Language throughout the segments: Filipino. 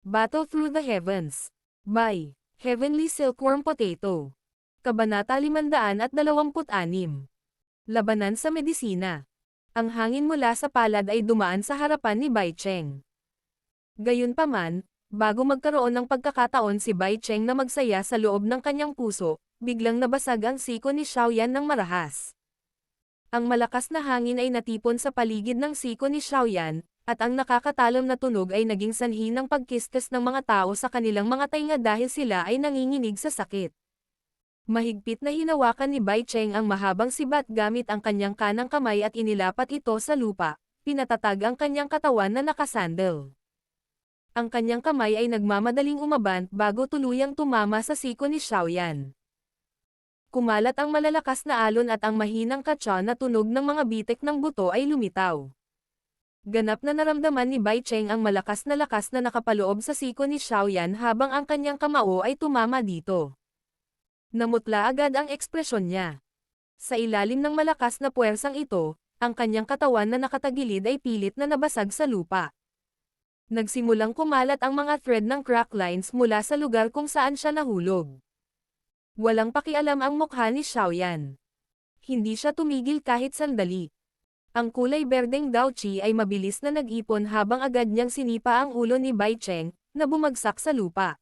Battle Through the Heavens. By Heavenly Silkworm Potato. Kabanata 526. Labanan sa medisina. Ang hangin mula sa palad ay dumaan sa harapan ni Bai Cheng. Gayunpaman, bago magkaroon ng pagkakataon si Bai Cheng na magsaya sa loob ng kanyang puso, biglang nabasag ang siko ni Xiaoyan ng marahas. Ang malakas na hangin ay natipon sa paligid ng siko ni Xiaoyan, at ang nakakatalom na tunog ay naging sanhi ng pagkistes ng mga tao sa kanilang mga tainga dahil sila ay nanginginig sa sakit. Mahigpit na hinawakan ni Bai Cheng ang mahabang sibat gamit ang kanyang kanang kamay at inilapat ito sa lupa, pinatatag ang kanyang katawan na nakasandal. Ang kanyang kamay ay nagmamadaling umabant bago tuluyang tumama sa siko ni Xiaoyan. Kumalat ang malalakas na alon at ang mahinang katsa na tunog ng mga bitik ng buto ay lumitaw. Ganap na naramdaman ni Bai Cheng ang malakas na nakapaloob sa siko ni Xiaoyan habang ang kanyang kamao ay tumama dito. Namutla agad ang ekspresyon niya. Sa ilalim ng malakas na puwersang ito, ang kanyang katawan na nakatagilid ay pilit na nabasag sa lupa. Nagsimulang kumalat ang mga thread ng crack lines mula sa lugar kung saan siya nahulog. Walang pakialam ang mukha ni Xiaoyan. Hindi siya tumigil kahit sandali. Ang kulay berdeng Daochi ay mabilis na nag-ipon habang agad niyang sinipa ang ulo ni Bai Cheng, na bumagsak sa lupa.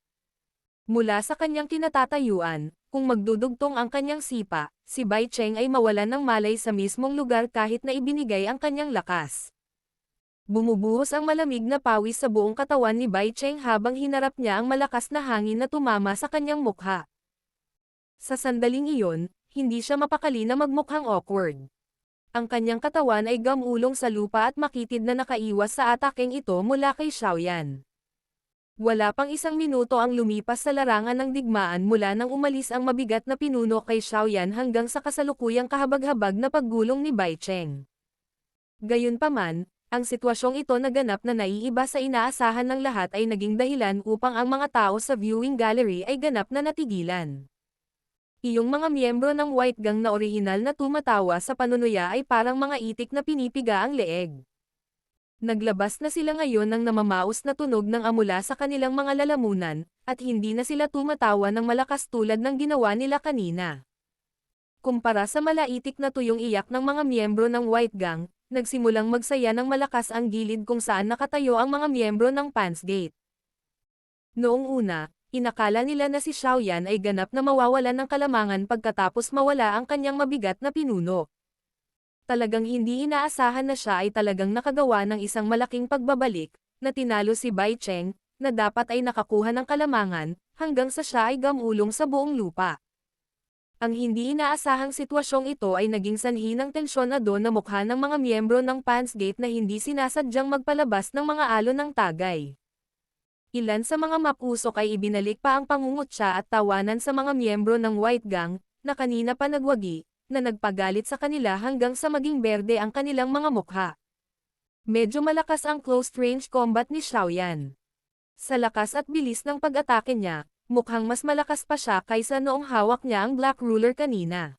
Mula sa kanyang kinatatayuan, kung magdudugtong ang kanyang sipa, si Bai Cheng ay mawalan ng malay sa mismong lugar kahit na ibinigay ang kanyang lakas. Bumubuhos ang malamig na pawis sa buong katawan ni Bai Cheng habang hinarap niya ang malakas na hangin na tumama sa kanyang mukha. Sa sandaling iyon, hindi siya mapakali na magmukhang awkward. Ang kanyang katawan ay gamulong sa lupa at makitid na nakaiwas sa atakeng ito mula kay Xiaoyan. Wala pang isang minuto ang lumipas sa larangan ng digmaan mula nang umalis ang mabigat na pinuno kay Xiaoyan hanggang sa kasalukuyang kahabag-habag na paggulong ni Bai Cheng. Gayunpaman, ang sitwasyong ito na ganap na naiiba sa inaasahan ng lahat ay naging dahilan upang ang mga tao sa viewing gallery ay ganap na natigilan. Iyong mga miyembro ng White Gang na orihinal na tumatawa sa panunuya ay parang mga itik na pinipiga ang leeg. Naglabas na sila ngayon ng namamaos na tunog ng amula sa kanilang mga lalamunan, at hindi na sila tumatawa ng malakas tulad ng ginawa nila kanina. Kumpara sa malaitik na tuyong iyak ng mga miyembro ng White Gang, nagsimulang magsaya ng malakas ang gilid kung saan nakatayo ang mga miyembro ng Pants Gate. Noong una, inakala nila na si Xiaoyan ay ganap na mawawalan ng kalamangan pagkatapos mawala ang kanyang mabigat na pinuno. Talagang hindi inaasahan na siya ay talagang nakagawa ng isang malaking pagbabalik, na tinalo si Bai Cheng, na dapat ay nakakuha ng kalamangan, hanggang sa siya ay gamulong sa buong lupa. Ang hindi inaasahang sitwasyong ito ay naging sanhi ng tensyonado na mukha ng mga miyembro ng Pants Gate na hindi sinasadyang magpalabas ng mga alon ng tagay. Ilan sa mga mapusok ay ibinalik pa ang pangungutya at tawanan sa mga miyembro ng White Gang, na kanina pa nagwagi, na nagpagalit sa kanila hanggang sa maging berde ang kanilang mga mukha. Medyo malakas ang close-range combat ni Xiaoyan. Sa lakas at bilis ng pag-atake niya, mukhang mas malakas pa siya kaysa noong hawak niya ang Black Ruler kanina.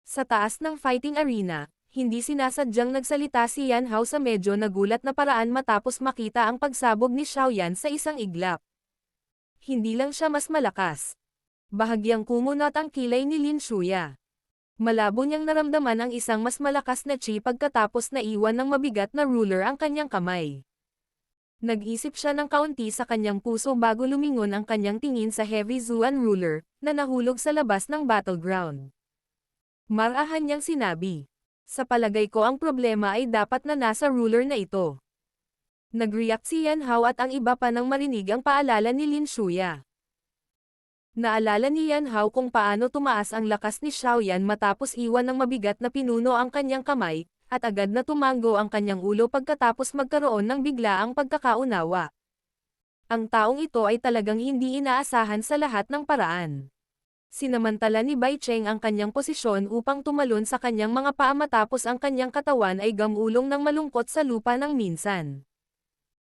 Sa taas ng fighting arena, hindi sinasadyang nagsalita si Yan Hao sa medyo nagulat na paraan matapos makita ang pagsabog ni Xiaoyan sa isang iglap. Hindi lang siya mas malakas. Bahagyang kumunot ang kilay ni Lin Shuya. Malabo niyang naramdaman ang isang mas malakas na chi pagkatapos na iwan ng mabigat na ruler ang kanyang kamay. Nag-isip siya ng kaunti sa kanyang puso bago lumingon ang kanyang tingin sa Heavy Zuan ruler, na nahulog sa labas ng battleground. Marahan niyang sinabi, "Sa palagay ko ang problema ay dapat na nasa ruler na ito." Nag-react si Yan Hao at ang iba pa nang marinig ang paalala ni Lin Shuya. Naalala ni Yan Hao kung paano tumaas ang lakas ni Xiaoyan matapos iwan ng mabigat na pinuno ang kanyang kamay, at agad na tumango ang kanyang ulo pagkatapos magkaroon ng biglaang pagkakaunawa. Ang taong ito ay talagang hindi inaasahan sa lahat ng paraan. Sinamantala ni Bai Cheng ang kanyang posisyon upang tumalon sa kanyang mga paa matapos ang kanyang katawan ay gamulong ng malungkot sa lupa ng minsan.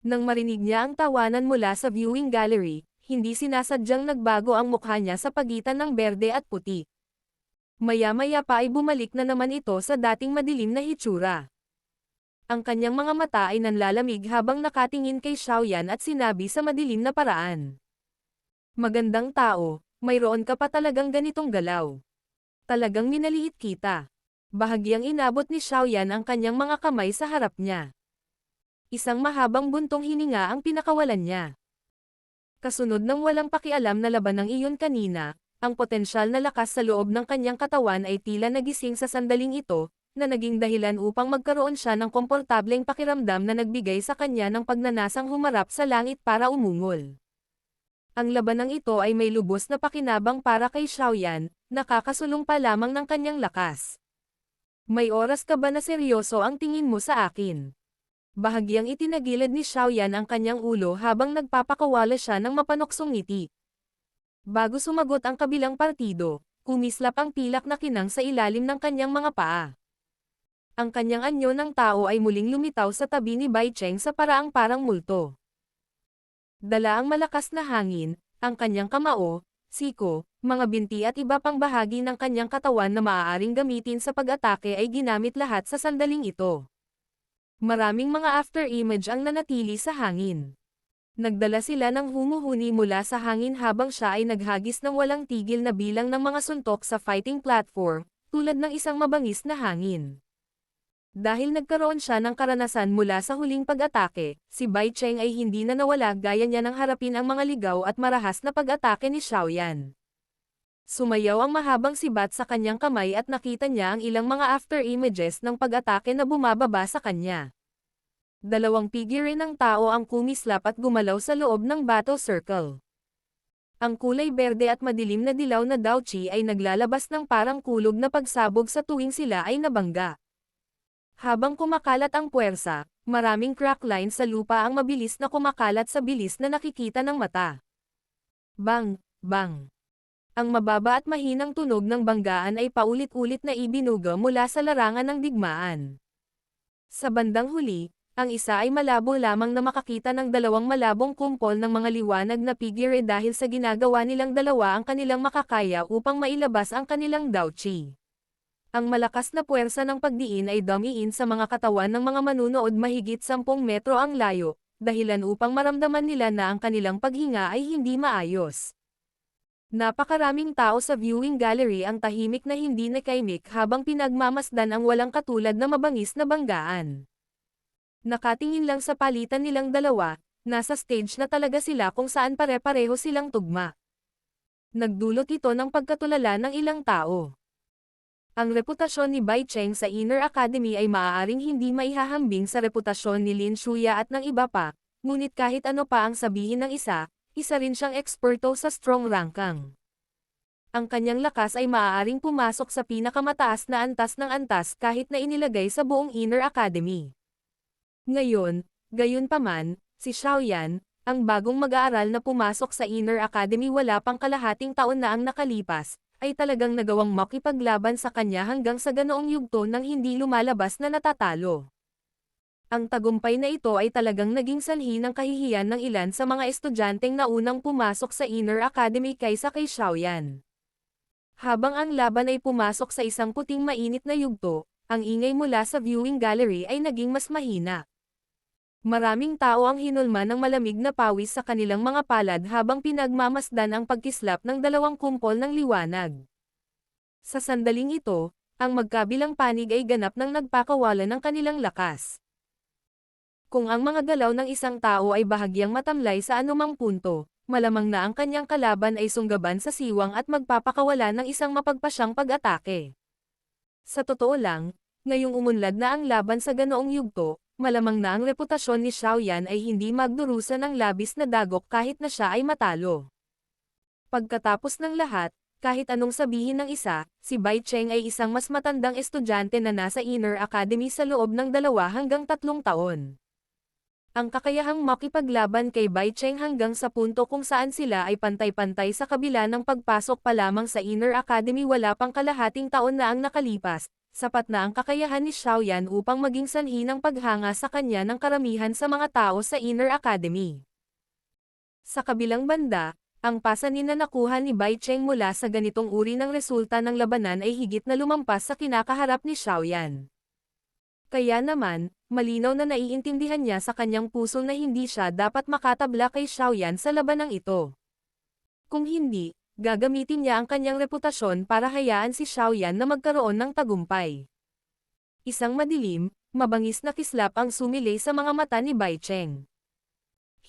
Nang marinig niya ang tawanan mula sa viewing gallery, hindi sinasadyang nagbago ang mukha niya sa pagitan ng berde at puti. Maya-maya pa ay bumalik na naman ito sa dating madilim na hitsura. Ang kanyang mga mata ay nanlalamig habang nakatingin kay Xiaoyan at sinabi sa madilim na paraan. Magandang tao, mayroon ka pa talagang ganitong galaw. Talagang minaliit kita. Bahagyang inabot ni Xiaoyan ang kanyang mga kamay sa harap niya. Isang mahabang buntong hininga ang pinakawalan niya. Kasunod ng walang pakialam na laban ng iyon kanina, ang potensyal na lakas sa loob ng kanyang katawan ay tila nagising sa sandaling ito, na naging dahilan upang magkaroon siya ng komportableng pakiramdam na nagbigay sa kanya ng pagnanasang humarap sa langit para umungol. Ang labanang ito ay may lubos na pakinabang para kay Xiaoyan, nakakasulong pa lamang ng kanyang lakas. May oras ka ba na seryoso ang tingin mo sa akin? Bahagyang itinagilid ni Xiaoyan ang kanyang ulo habang nagpapakawala siya ng mapanoksong ngiti. Bago sumagot ang kabilang partido, kumislap ang pilak na kinang sa ilalim ng kanyang mga paa. Ang kanyang anyo ng tao ay muling lumitaw sa tabi ni Bai Cheng sa paraang parang multo. Dala ang malakas na hangin, ang kanyang kamao, siko, mga binti at iba pang bahagi ng kanyang katawan na maaaring gamitin sa pag-atake ay ginamit lahat sa sandaling ito. Maraming mga after-image ang nanatili sa hangin. Nagdala sila ng humuhuni mula sa hangin habang siya ay naghagis ng walang tigil na bilang ng mga suntok sa fighting platform, tulad ng isang mabangis na hangin. Dahil nagkaroon siya ng karanasan mula sa huling pag-atake, si Bai Cheng ay hindi na nawala gaya niya ng harapin ang mga ligaw at marahas na pag-atake ni Xiaoyan. Sumayaw ang mahabang sibat sa kanyang kamay at nakita niya ang ilang mga after-images ng pag-atake na bumababa sa kanya. Dalawang figure ng tao ang kumislap at gumalaw sa loob ng battle circle. Ang kulay berde at madilim na dilaw na Daochi ay naglalabas ng parang kulog na pagsabog sa tuwing sila ay nabangga. Habang kumakalat ang puwersa, maraming crack lines sa lupa ang mabilis na kumakalat sa bilis na nakikita ng mata. Bang! Bang! Ang mababa at mahinang tunog ng banggaan ay paulit-ulit na ibinuga mula sa larangan ng digmaan. Sa bandang huli, ang isa ay malabo lamang na makakita ng dalawang malabong kumpol ng mga liwanag na figure dahil sa ginagawa nilang dalawa ang kanilang makakaya upang mailabas ang kanilang Daochi. Ang malakas na puwersa ng pagdiin ay dumiin sa mga katawan ng mga manunood mahigit 10 metro ang layo, dahilan upang maramdaman nila na ang kanilang paghinga ay hindi maayos. Napakaraming tao sa viewing gallery ang tahimik na hindi nakaimik habang pinagmamasdan ang walang katulad na mabangis na banggaan. Nakatingin lang sa palitan nilang dalawa, nasa stage na talaga sila kung saan pare-pareho silang tugma. Nagdulot ito ng pagkatulala ng ilang tao. Ang reputasyon ni Bai Cheng sa Inner Academy ay maaaring hindi maihahambing sa reputasyon ni Lin Shuya at ng iba pa, ngunit kahit ano pa ang sabihin ng isa rin siyang eksperto sa strong rankang. Ang kanyang lakas ay maaaring pumasok sa pinakamataas na antas ng antas kahit na inilagay sa buong Inner Academy. Ngayon, gayunpaman, si Xiaoyan, ang bagong mag-aaral na pumasok sa Inner Academy wala pang kalahating taon na ang nakalipas, ay talagang nagawang makipaglaban sa kanya hanggang sa ganoong yugto nang hindi lumalabas na natatalo. Ang tagumpay na ito ay talagang naging sanhi ng kahihiyan ng ilan sa mga estudyanteng naunang pumasok sa Inner Academy kaysa kay Xiaoyan. Habang ang laban ay pumasok sa isang puting mainit na yugto, ang ingay mula sa viewing gallery ay naging mas mahina. Maraming tao ang hinulma ng malamig na pawis sa kanilang mga palad habang pinagmamasdan ang pagkislap ng dalawang kumpol ng liwanag. Sa sandaling ito, ang magkabilang panig ay ganap ng nagpakawala ng kanilang lakas. Kung ang mga galaw ng isang tao ay bahagyang matamlay sa anumang punto, malamang na ang kanyang kalaban ay sunggaban sa siwang at magpapakawala ng isang mapagpasyang pag-atake. Sa totoo lang, ngayong umunlad na ang laban sa ganoong yugto, malamang na ang reputasyon ni Xiaoyan ay hindi magdurusa ng labis na dagok kahit na siya ay matalo. Pagkatapos ng lahat, kahit anong sabihin ng isa, si Bai Cheng ay isang mas matandang estudyante na nasa Inner Academy sa loob ng 2 hanggang 3 taon. Ang kakayahang makipaglaban kay Bai Cheng hanggang sa punto kung saan sila ay pantay-pantay sa kabila ng pagpasok pa lamang sa Inner Academy wala pang kalahating taon na ang nakalipas, sapat na ang kakayahan ni Xiaoyan upang maging sanhi ng paghanga sa kanya ng karamihan sa mga tao sa Inner Academy. Sa kabilang banda, ang pasanin na nakuha ni Bai Cheng mula sa ganitong uri ng resulta ng labanan ay higit na lumampas sa kinakaharap ni Xiaoyan. Kaya naman, malinaw na naiintindihan niya sa kanyang puso na hindi siya dapat makatabla kay Xiaoyan sa labanang ito. Kung hindi, gagamitin niya ang kanyang reputasyon para hayaan si Xiaoyan na magkaroon ng tagumpay. Isang madilim, mabangis na kislap ang sumilay sa mga mata ni Bai Cheng.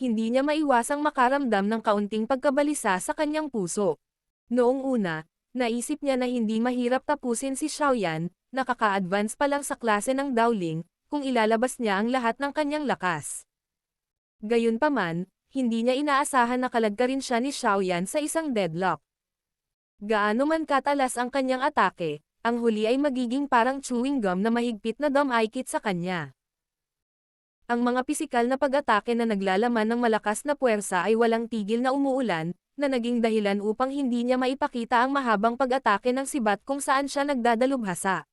Hindi niya maiwasang makaramdam ng kaunting pagkabalisa sa kanyang puso. Noong una, naisip niya na hindi mahirap tapusin si Xiaoyan, nakaka-advance pa lang sa klase ng Dowling, kung ilalabas niya ang lahat ng kanyang lakas. Gayunpaman, hindi niya inaasahan na kalagkarin siya ni Xiaoyan sa isang deadlock. Gaano man katalas ang kanyang atake, ang huli ay magiging parang chewing gum na mahigpit na damaykit sa kanya. Ang mga pisikal na pag-atake na naglalaman ng malakas na puwersa ay walang tigil na umuulan, na naging dahilan upang hindi niya maipakita ang mahabang pag-atake ng sibat kung saan siya nagdadalubhasa.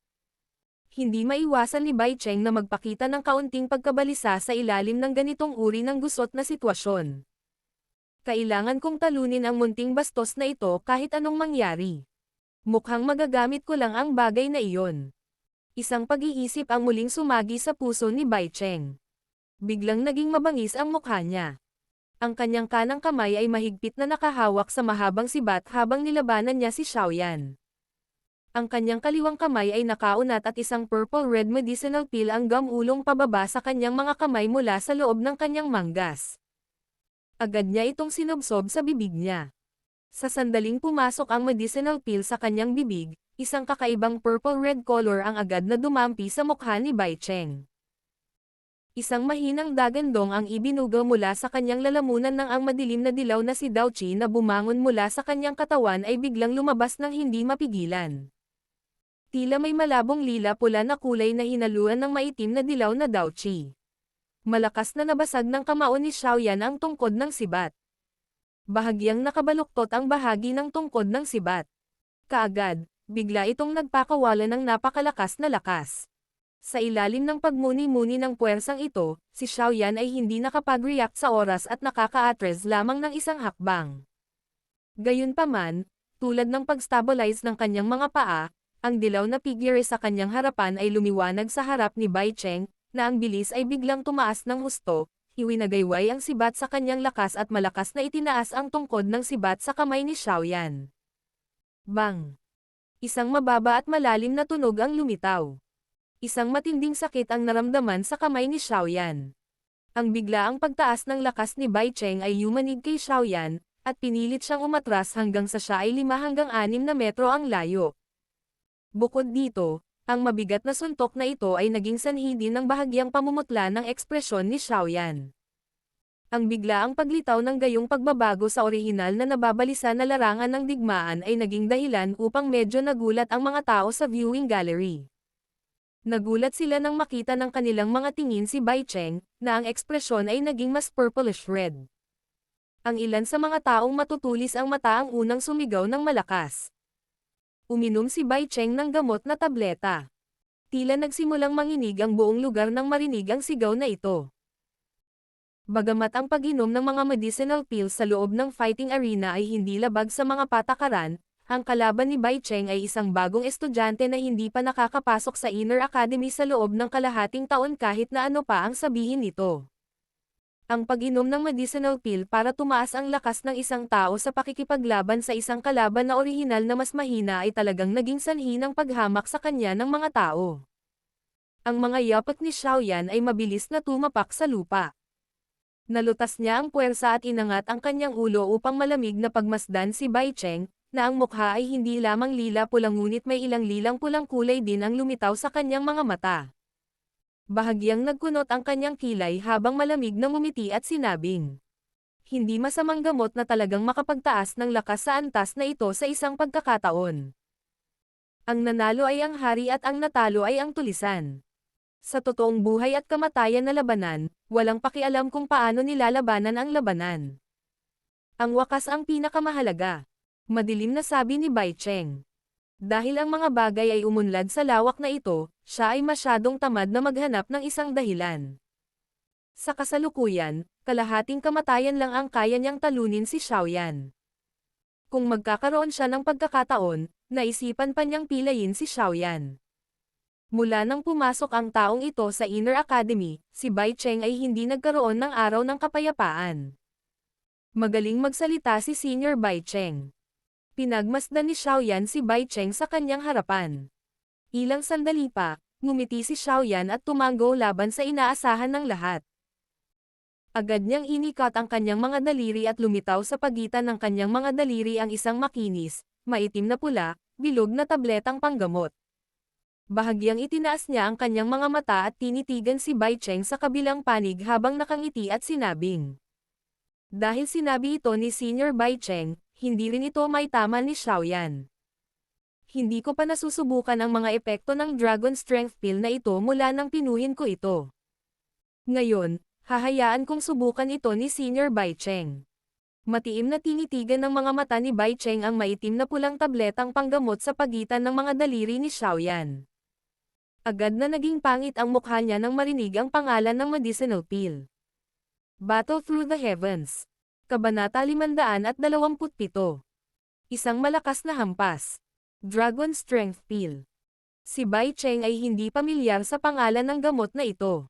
Hindi maiwasan ni Bai Cheng na magpakita ng kaunting pagkabalisa sa ilalim ng ganitong uri ng gusot na sitwasyon. Kailangan kong talunin ang munting bastos na ito kahit anong mangyari. Mukhang magagamit ko lang ang bagay na iyon. Isang pag-iisip ang muling sumagi sa puso ni Bai Cheng. Biglang naging mabangis ang mukha niya. Ang kanyang kanang kamay ay mahigpit na nakahawak sa mahabang sibat habang nilabanan niya si Xiaoyan. Ang kanyang kaliwang kamay ay nakaunat at isang purple-red medicinal pill ang gamulong pababa sa kanyang mga kamay mula sa loob ng kanyang manggas. Agad niya itong sinubsob sa bibig niya. Sa sandaling pumasok ang medicinal pill sa kanyang bibig, isang kakaibang purple-red color ang agad na dumampi sa mukha ni Bai Cheng. Isang mahinang dagandong ang ibinuga mula sa kanyang lalamunan ng ang madilim na dilaw na si Dao Qi na bumangon mula sa kanyang katawan ay biglang lumabas ng hindi mapigilan. Tila may malabong lila-pula na kulay na hinaluan ng maitim na dilaw na Dao Qi. Malakas na nabasag ng kamao ni Xiaoyan ang tungkod ng sibat. Bahagyang nakabaluktot ang bahagi ng tungkod ng sibat. Kaagad, bigla itong nagpakawala ng napakalakas na lakas. Sa ilalim ng pagmuni-muni ng puwersang ito, si Xiaoyan ay hindi nakapag-react sa oras at nakaka-atres lamang ng isang hakbang. Gayunpaman, tulad ng pag-stabilize ng kanyang mga paa, ang dilaw na figure sa kanyang harapan ay lumiwanag sa harap ni Bai Cheng, na ang bilis ay biglang tumaas ng husto, iwinagayway ang sibat sa kanyang lakas at malakas na itinaas ang tungkod ng sibat sa kamay ni Xiaoyan. Bang! Isang mababa at malalim na tunog ang lumitaw. Isang matinding sakit ang naramdaman sa kamay ni Xiaoyan. Ang biglaang pagtaas ng lakas ni Bai Cheng ay yumanig kay Xiaoyan, at pinilit siyang umatras hanggang sa siya ay 5 hanggang 6 na metro ang layo. Bukod dito, ang mabigat na suntok na ito ay naging sanhi din ng bahagyang pamumutla ng ekspresyon ni Xiaoyan. Ang biglaang paglitaw ng gayong pagbabago sa orihinal na nababalisa na larangan ng digmaan ay naging dahilan upang medyo nagulat ang mga tao sa viewing gallery. Nagulat sila nang makita ng kanilang mga tingin si Bai Cheng, na ang ekspresyon ay naging mas purplish red. Ang ilan sa mga taong matutulis ang mata ang unang sumigaw ng malakas. Uminom si Bai Cheng ng gamot na tableta. Tila nagsimulang manginig ang buong lugar nang marinig ang sigaw na ito. Bagamat ang pag-inom ng mga medicinal pills sa loob ng fighting arena ay hindi labag sa mga patakaran, ang kalaban ni Bai Cheng ay isang bagong estudyante na hindi pa nakakapasok sa Inner Academy sa loob ng kalahating taon kahit na ano pa ang sabihin nito. Ang pag-inom ng medicinal pill para tumaas ang lakas ng isang tao sa pakikipaglaban sa isang kalaban na orihinal na mas mahina ay talagang naging sanhi ng paghamak sa kanya ng mga tao. Ang mga yapak ni Xiaoyan ay mabilis na tumapak sa lupa. Nalutas niya ang puwersa at inangat ang kanyang ulo upang malamig na pagmasdan si Bai Cheng, na ang mukha ay hindi lamang lila-pula ngunit may ilang lilang-pulang kulay din ang lumitaw sa kanyang mga mata. Bahagyang nagkunot ang kanyang kilay habang malamig na ngumiti at sinabing, "Hindi masamang gamot na talagang makapagtaas ng lakas sa antas na ito sa isang pagkakataon. Ang nanalo ay ang hari at ang natalo ay ang tulisan. Sa totoong buhay at kamatayan na labanan, walang pakialam kung paano nilalabanan ang labanan. Ang wakas ang pinakamahalaga." Madilim na sabi ni Bai Cheng. Dahil ang mga bagay ay umunlad sa lawak na ito, siya ay masyadong tamad na maghanap ng isang dahilan. Sa kasalukuyan, kalahating kamatayan lang ang kaya niyang talunin si Xiaoyan. Kung magkakaroon siya ng pagkakataon, naisipan pa niyang pilayin si Xiaoyan. Mula nang pumasok ang taong ito sa Inner Academy, si Bai Cheng ay hindi nagkaroon ng araw ng kapayapaan. Magaling magsalita si Senior Bai Cheng. Pinagmasdan ni Xiaoyan si Bai Cheng sa kanyang harapan. Ilang sandali pa, ngumiti si Xiaoyan at tumango laban sa inaasahan ng lahat. Agad niyang inikat ang kanyang mga daliri at lumitaw sa pagitan ng kanyang mga daliri ang isang makinis, maitim na pula, bilog na tabletang panggamot. Bahagyang itinaas niya ang kanyang mga mata at tinitigan si Bai Cheng sa kabilang panig habang nakangiti at sinabing. Dahil sinabi ito ni Senior Bai Cheng, hindi rin ito maitama ni Xiaoyan. Hindi ko pa nasusubukan ang mga epekto ng Dragon Strength Pill na ito mula nang pinuhin ko ito. Ngayon, hahayaan kong subukan ito ni Senior Bai Cheng. Matiim na tinitigan ng mga mata ni Bai Cheng ang maitim na pulang tabletang panggamot sa pagitan ng mga daliri ni Xiaoyan. Agad na naging pangit ang mukha niya nang marinig ang pangalan ng medicinal pill. Battle Through the Heavens. Kabanata 527. Isang malakas na hampas. Dragon Strength Pill. Si Bai Cheng ay hindi pamilyar sa pangalan ng gamot na ito.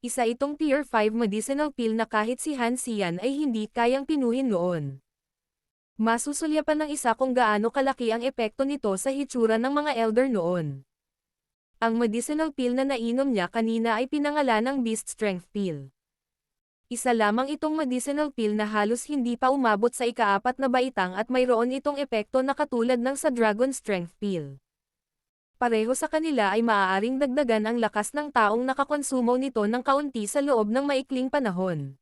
Isa itong Tier 5 medicinal pill na kahit si Han Xian ay hindi kayang pinuhin noon. Masusulyapan ng isa kung gaano kalaki ang epekto nito sa hitsura ng mga elder noon. Ang medicinal pill na nainom niya kanina ay pinangalan ng Beast Strength Pill. Isa lamang itong medicinal pill na halos hindi pa umabot sa ika-4 na baitang at mayroon itong epekto na katulad ng sa Dragon Strength Pill. Pareho sa kanila ay maaaring dagdagan ang lakas ng taong nakakonsumo nito ng kaunti sa loob ng maikling panahon.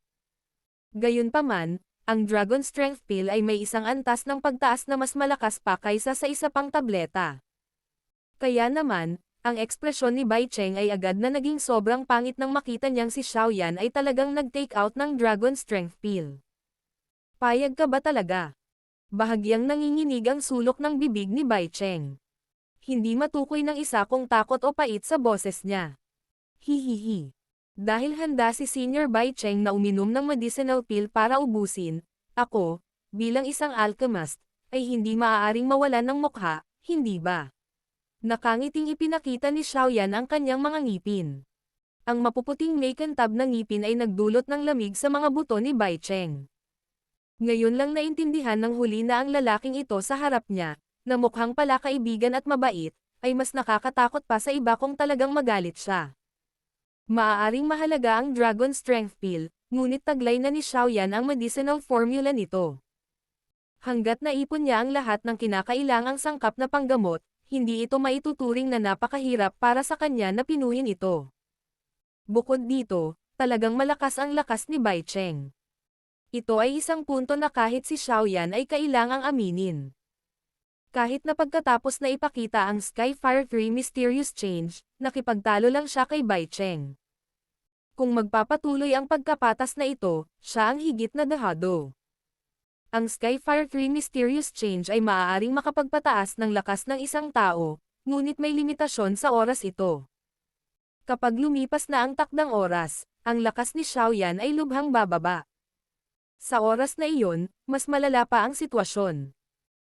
Gayunpaman, ang Dragon Strength Pill ay may isang antas ng pagtaas na mas malakas pa kaysa sa isa pang tableta. Kaya naman, ang ekspresyon ni Bai Cheng ay agad na naging sobrang pangit nang makita niyang si Xiaoyan ay talagang nag-take out ng Dragon Strength Pill. Payag ka ba talaga? Bahagyang nanginginig ang sulok ng bibig ni Bai Cheng. Hindi matukoy ng isa kung takot o pait sa boses niya. Hihihi. Dahil handa si Senior Bai Cheng na uminom ng medicinal pill para ubusin, ako, bilang isang alchemist, ay hindi maaaring mawalan ng mukha, hindi ba? Nakangiting ipinakita ni Xiaoyan ang kanyang mga ngipin. Ang mapuputing may kantab na ngipin ay nagdulot ng lamig sa mga buto ni Bai Cheng. Ngayon lang naintindihan ng huli na ang lalaking ito sa harap niya, na mukhang pala kaibigan at mabait, ay mas nakakatakot pa sa iba kung talagang magalit siya. Maaaring mahalaga ang Dragon Strength Pill, ngunit taglay na ni Xiaoyan ang medicinal formula nito. Hanggat naipon niya ang lahat ng kinakailangang sangkap na panggamot, hindi ito maituturing na napakahirap para sa kanya na pinuhin ito. Bukod dito, talagang malakas ang lakas ni Bai Cheng. Ito ay isang punto na kahit si Xiaoyan ay kailangang aminin. Kahit na pagkatapos na ipakita ang Skyfire 3 Mysterious Change, nakipagtalo lang siya kay Bai Cheng. Kung magpapatuloy ang pagkapatas na ito, siya ang higit na dahado. Ang Skyfire 3 Mysterious Change ay maaaring makapagpataas ng lakas ng isang tao, ngunit may limitasyon sa oras ito. Kapag lumipas na ang takdang oras, ang lakas ni Xiaoyan ay lubhang bababa. Sa oras na iyon, mas malala pa ang sitwasyon.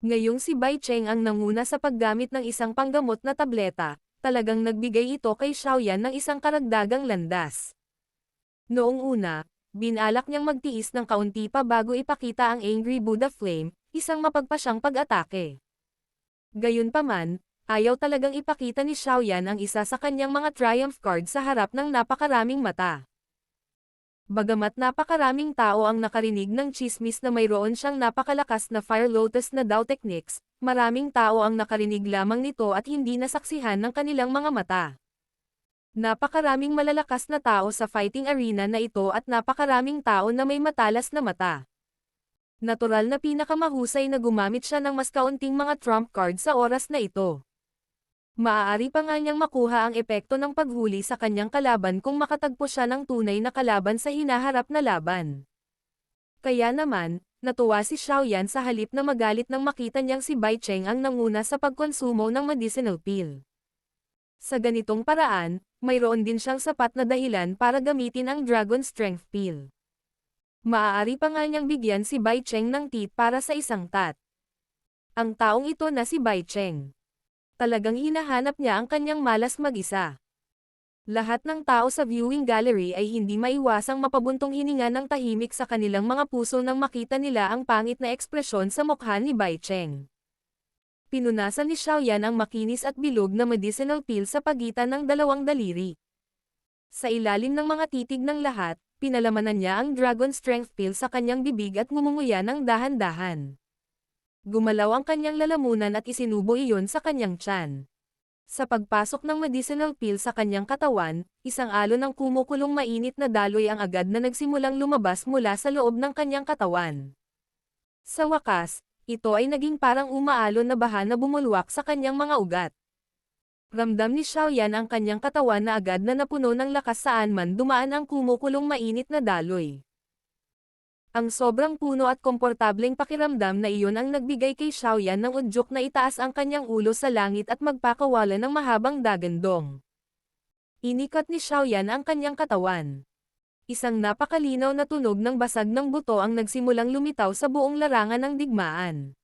Ngayong si Bai Cheng ang nanguna sa paggamit ng isang panggamot na tableta, talagang nagbigay ito kay Xiaoyan ng isang karagdagang landas. Noong una, binalak niyang magtiis ng kaunti pa bago ipakita ang Angry Buddha Flame, isang mapagpasyang pag-atake. Gayunpaman, ayaw talagang ipakita ni Xiaoyan ang isa sa kanyang mga triumph card sa harap ng napakaraming mata. Bagamat napakaraming tao ang nakarinig ng chismis na mayroon siyang napakalakas na Fire Lotus na Dao techniques, maraming tao ang nakarinig lamang nito at hindi nasaksihan ng kanilang mga mata. Napakaraming malalakas na tao sa fighting arena na ito at napakaraming tao na may matalas na mata. Natural na pinakamahusay na gumamit siya ng mas kaunting mga trump card sa oras na ito. Maaari pa nga niyang makuha ang epekto ng paghuli sa kanyang kalaban kung makatagpo siya ng tunay na kalaban sa hinaharap na laban. Kaya naman, natuwa si Xiaoyan sa halip na magalit nang makita niyang si Bai Cheng ang nanguna sa pagkonsumo ng medicinal pill. Sa ganitong paraan, mayroon din siyang sapat na dahilan para gamitin ang Dragon Strength Pill. Maaari pa nga niyang bigyan si Bai Cheng ng tit para sa isang tat. Ang taong ito na si Bai Cheng. Talagang hinahanap niya ang kanyang malas mag-isa. Lahat ng tao sa viewing gallery ay hindi maiwasang mapabuntong hininga ng tahimik sa kanilang mga puso nang makita nila ang pangit na ekspresyon sa mukha ni Bai Cheng. Pinunasan ni Xiaoyan ang makinis at bilog na medicinal pill sa pagitan ng dalawang daliri. Sa ilalim ng mga titig ng lahat, pinalamanan niya ang Dragon Strength pill sa kanyang bibig at ngumunguya ng dahan-dahan. Gumalaw ang kanyang lalamunan at isinubo iyon sa kanyang tiyan. Sa pagpasok ng medicinal pill sa kanyang katawan, isang alon ng kumukulong mainit na daloy ang agad na nagsimulang lumabas mula sa loob ng kanyang katawan. Sa wakas, ito ay naging parang umaalon na baha na bumulwak sa kanyang mga ugat. Ramdam ni Xiaoyan ang kanyang katawan na agad na napuno ng lakas saan man dumaan ang kumukulong mainit na daloy. Ang sobrang puno at komportableng pakiramdam na iyon ang nagbigay kay Xiaoyan ng udyok na itaas ang kanyang ulo sa langit at magpakawala ng mahabang dagandong. Inikat ni Xiaoyan ang kanyang katawan. Isang napakalinaw na tunog ng basag ng buto ang nagsimulang lumitaw sa buong larangan ng digmaan.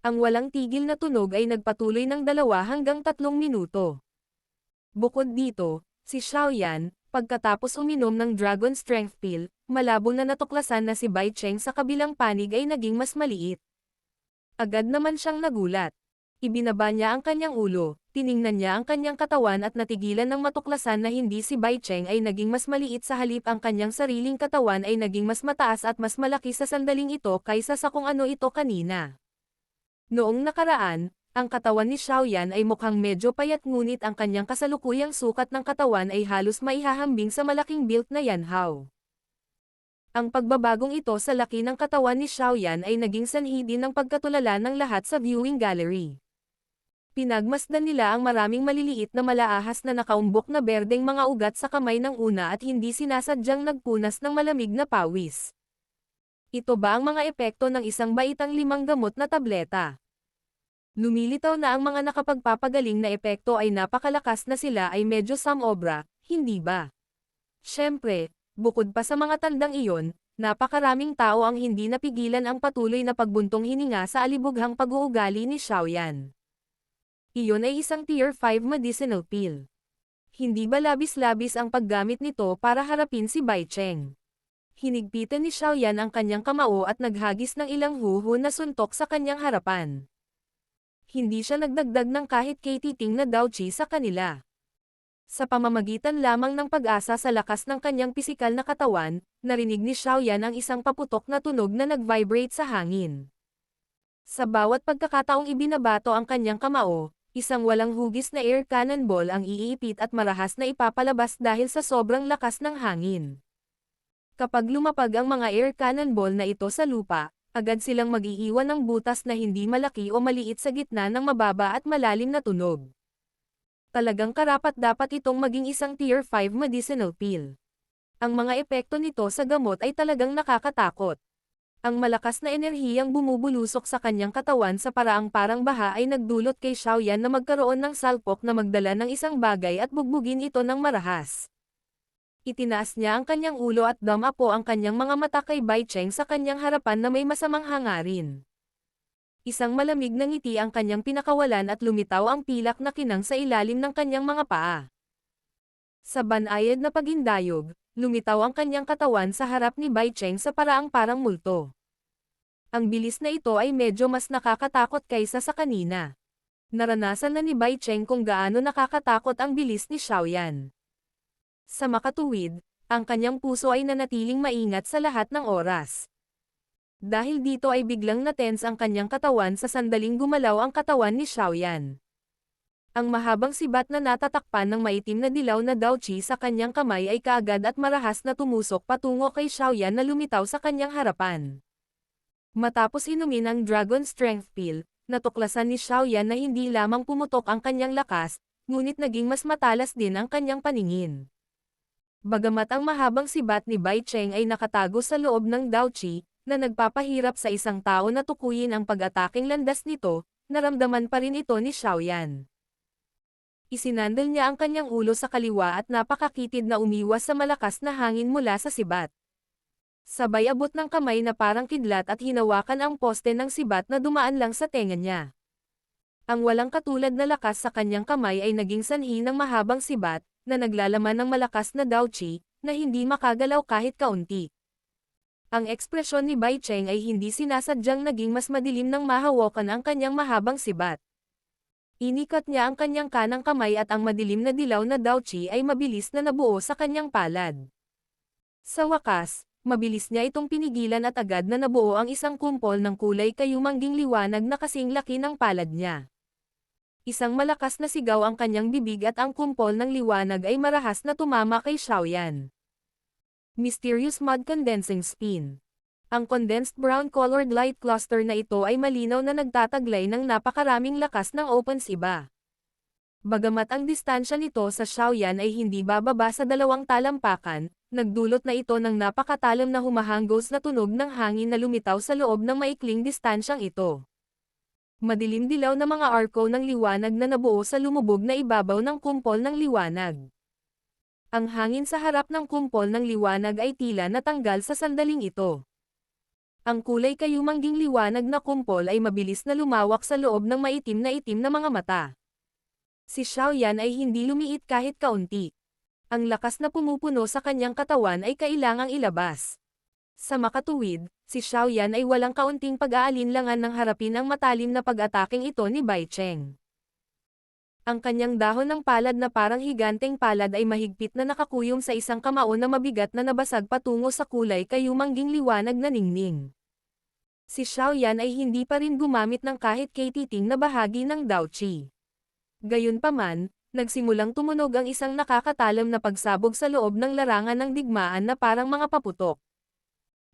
Ang walang tigil na tunog ay nagpatuloy ng 2 hanggang 3 minuto. Bukod dito, si Xiaoyan, pagkatapos uminom ng Dragon Strength Pill, malabo na natuklasan na si Bai Cheng sa kabilang panig ay naging mas maliit. Agad naman siyang nagulat. Ibinaba niya ang kanyang ulo, tiningnan niya ang kanyang katawan at natigilan ng matuklasan na hindi si Bai Cheng ay naging mas maliit sa halip ang kanyang sariling katawan ay naging mas mataas at mas malaki sa sandaling ito kaysa sa kung ano ito kanina. Noong nakaraan, ang katawan ni Xiaoyan ay mukhang medyo payat ngunit ang kanyang kasalukuyang sukat ng katawan ay halos maihahambing sa malaking built na yanhao. Ang pagbabagong ito sa laki ng katawan ni Xiaoyan ay naging sanhi din ng pagkatulala ng lahat sa viewing gallery. Pinagmasdan nila ang maraming maliliit na malaahas na nakaumbok na berdeng mga ugat sa kamay ng una at hindi sinasadyang nagpunas ng malamig na pawis. Ito ba ang mga epekto ng isang baitang 5 gamot na tableta? Lumilitaw na ang mga nakapagpapagaling na epekto ay napakalakas na sila ay medyo samobra, hindi ba? Siyempre, bukod pa sa mga tandang iyon, napakaraming tao ang hindi napigilan ang patuloy na pagbuntong hininga sa alibughang pag-uugali ni Xiaoyan. Iyon ay isang Tier 5 medicinal pill. Hindi ba labis-labis ang paggamit nito para harapin si Bai Cheng? Hinigpitan ni Xiaoyan ang kanyang kamao at naghagis ng ilang huho na suntok sa kanyang harapan. Hindi siya nagdagdag ng kahit katiting na douchi sa kanila. Sa pamamagitan lamang ng pag-asa sa lakas ng kanyang pisikal na katawan, narinig ni Xiaoyan ang isang paputok na tunog na nag-vibrate sa hangin. Sa bawat pagkakataong ibinabato ang kanyang kamao, isang walang hugis na air cannonball ang iipit at marahas na ipapalabas dahil sa sobrang lakas ng hangin. Kapag lumapag ang mga air cannonball na ito sa lupa, agad silang mag-iiwan ng butas na hindi malaki o maliit sa gitna ng mababa at malalim na tunog. Talagang karapat-dapat itong maging isang Tier 5 medicinal pill. Ang mga epekto nito sa gamot ay talagang nakakatakot. Ang malakas na enerhiyang bumubulusok sa kanyang katawan sa paraang parang baha ay nagdulot kay Xiaoyan na magkaroon ng salpok na magdala ng isang bagay at bugbugin ito ng marahas. Itinaas niya ang kanyang ulo at damapo ang kanyang mga mata kay Bai Cheng sa kanyang harapan na may masamang hangarin. Isang malamig na ngiti ang kanyang pinakawalan at lumitaw ang pilak na kinang sa ilalim ng kanyang mga paa. Sa banayad na pagindayog, lumitaw ang kanyang katawan sa harap ni Bai Cheng sa paraang parang multo. Ang bilis na ito ay medyo mas nakakatakot kaysa sa kanina. Naranasan na ni Bai Cheng kung gaano nakakatakot ang bilis ni Xiaoyan. Sa makatuwid, ang kanyang puso ay nanatiling maingat sa lahat ng oras. Dahil dito ay biglang natense ang kanyang katawan sa sandaling gumalaw ang katawan ni Xiaoyan. Ang mahabang sibat na natatakpan ng maitim na dilaw na douchi sa kanyang kamay ay kaagad at marahas na tumusok patungo kay Xiaoyan na lumitaw sa kanyang harapan. Matapos inumin ang Dragon Strength Pill, natuklasan ni Xiaoyan na hindi lamang pumutok ang kanyang lakas, ngunit naging mas matalas din ang kanyang paningin. Bagamat ang mahabang sibat ni Bai Cheng ay nakatago sa loob ng douchi, na nagpapahirap sa isang tao na tukuyin ang pag-ataking landas nito, naramdaman pa rin ito ni Xiaoyan. Isinandal niya ang kanyang ulo sa kaliwa at napakakitid na umiwas sa malakas na hangin mula sa sibat. Sabay abot ng kamay na parang kidlat at hinawakan ang poste ng sibat na dumaan lang sa tenga niya. Ang walang katulad na lakas sa kanyang kamay ay naging sanhi ng mahabang sibat, na naglalaman ng malakas na Daochi, na hindi makagalaw kahit kaunti. Ang ekspresyon ni Bai Cheng ay hindi sinasadyang naging mas madilim nang mahawakan ang kanyang mahabang sibat. Inikat niya ang kanyang kanang kamay at ang madilim na dilaw na Daochi ay mabilis na nabuo sa kanyang palad. Sa wakas, mabilis niya itong pinigilan at agad na nabuo ang isang kumpol ng kulay kayumangging liwanag na kasing laki ng palad niya. Isang malakas na sigaw ang kanyang bibig at ang kumpol ng liwanag ay marahas na tumama kay Xiaoyan. Mysterious Mud Condensing Spin. Ang condensed brown-colored light cluster na ito ay malinaw na nagtataglay ng napakaraming lakas ng opens iba. Bagamat ang distansya nito sa Xiaoyan ay hindi bababa sa 2 talampakan, nagdulot na ito ng napakatalim na humahanggos na tunog ng hangin na lumitaw sa loob ng maikling distansyang ito. Madilim dilaw na mga arko ng liwanag na nabuo sa lumubog na ibabaw ng kumpol ng liwanag. Ang hangin sa harap ng kumpol ng liwanag ay tila natanggal sa sandaling ito. Ang kulay kayumangging liwanag na kumpol ay mabilis na lumawak sa loob ng maitim na mga mata. Si Xiaoyan ay hindi lumiit kahit kaunti. Ang lakas na pumupuno sa kanyang katawan ay kailangang ilabas. Sa makatuwid, si Xiaoyan ay walang kaunting pag-aalinlangan ng harapin ang matalim na pag-ataking ito ni Bai Cheng. Ang kanyang dahon ng palad na parang higanteng palad ay mahigpit na nakakuyong sa isang kamao na mabigat na nabasag patungo sa kulay kayumangging liwanag na ningning. Si Xiaoyan ay hindi pa rin gumamit ng kahit katiting na bahagi ng Daochi. Gayunpaman, nagsimulang tumunog ang isang nakakatalam na pagsabog sa loob ng larangan ng digmaan na parang mga paputok.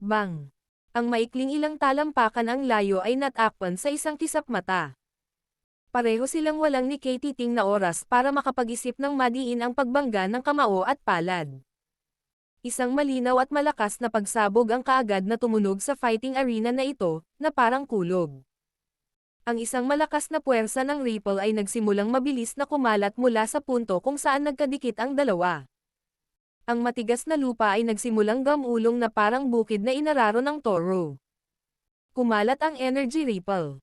Bang! Ang maikling ilang talampakan ang layo ay natakpan sa isang kisap mata. Pareho silang walang ni katiting na oras para makapag-isip ng madiin ang pagbangga ng kamao at palad. Isang malinaw at malakas na pagsabog ang kaagad na tumunog sa fighting arena na ito, na parang kulog. Ang isang malakas na puwersa ng ripple ay nagsimulang mabilis na kumalat mula sa punto kung saan nagkadikit ang dalawa. Ang matigas na lupa ay nagsimulang gamulong na parang bukid na inararo ng toro. Kumalat ang energy ripple.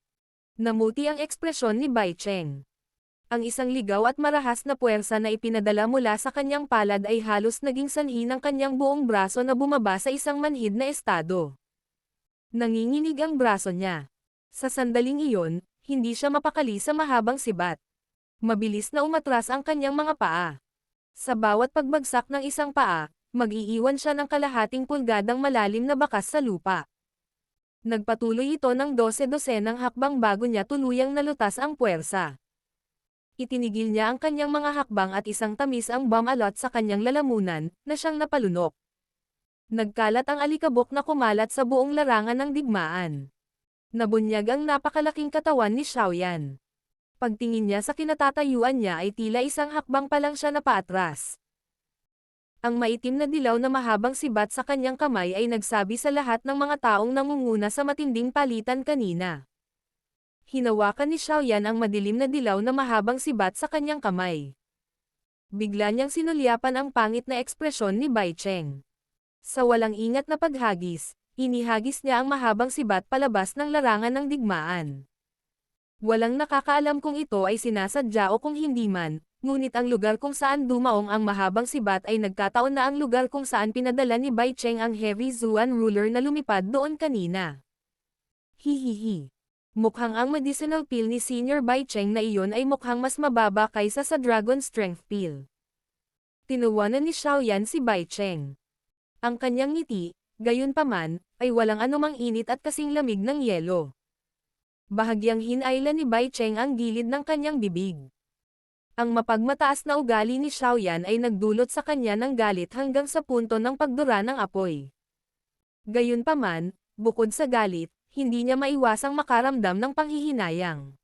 Namuti ang ekspresyon ni Bai Cheng. Ang isang ligaw at marahas na puwersa na ipinadala mula sa kanyang palad ay halos naging sanhi ng kanyang buong braso na bumaba sa isang manhid na estado. Nanginginig ang braso niya. Sa sandaling iyon, hindi siya mapakali sa mahabang sibat. Mabilis na umatras ang kanyang mga paa. Sa bawat pagbagsak ng isang paa, mag-iiwan siya ng kalahating pulgadang malalim na bakas sa lupa. Nagpatuloy ito ng 12-dosenang hakbang bago niya tuluyang nalutas ang puwersa. Itinigil niya ang kanyang mga hakbang at isang tamis ang bumalot sa kanyang lalamunan, na siyang napalunok. Nagkalat ang alikabok na kumalat sa buong larangan ng digmaan. Nabunyag ang napakalaking katawan ni Xiaoyan. Pagtingin niya sa kinatatayuan niya ay tila isang hakbang pa lang siya na paatras. Ang maitim na dilaw na mahabang sibat sa kanyang kamay ay nagsabi sa lahat ng mga taong nangunguna sa matinding palitan kanina. Hinawakan ni Xiaoyan ang madilim na dilaw na mahabang sibat sa kanyang kamay. Bigla niyang sinulyapan ang pangit na ekspresyon ni Bai Cheng. Sa walang ingat na paghagis, inihagis niya ang mahabang sibat palabas ng larangan ng digmaan. Walang nakakaalam kung ito ay sinasadya o kung hindi man, ngunit ang lugar kung saan dumaong ang mahabang sibat ay nagkataon na ang lugar kung saan pinadala ni Bai Cheng ang Heavy Zuan ruler na lumipad doon kanina. Hihihi. Mukhang ang medicinal pill ni Senior Bai Cheng na iyon ay mukhang mas mababa kaysa sa Dragon Strength pill. Tinuwanan ni Xiaoyan si Bai Cheng. Ang kanyang ngiti, gayunpaman, ay walang anumang init at kasing lamig ng yelo. Bahagyang hinailan ni Bai Cheng ang gilid ng kanyang bibig. Ang mapagmataas na ugali ni Xiaoyan ay nagdulot sa kanya ng galit hanggang sa punto ng pagdura ng apoy. Gayunpaman, bukod sa galit, hindi niya maiwasang makaramdam ng panghihinayang.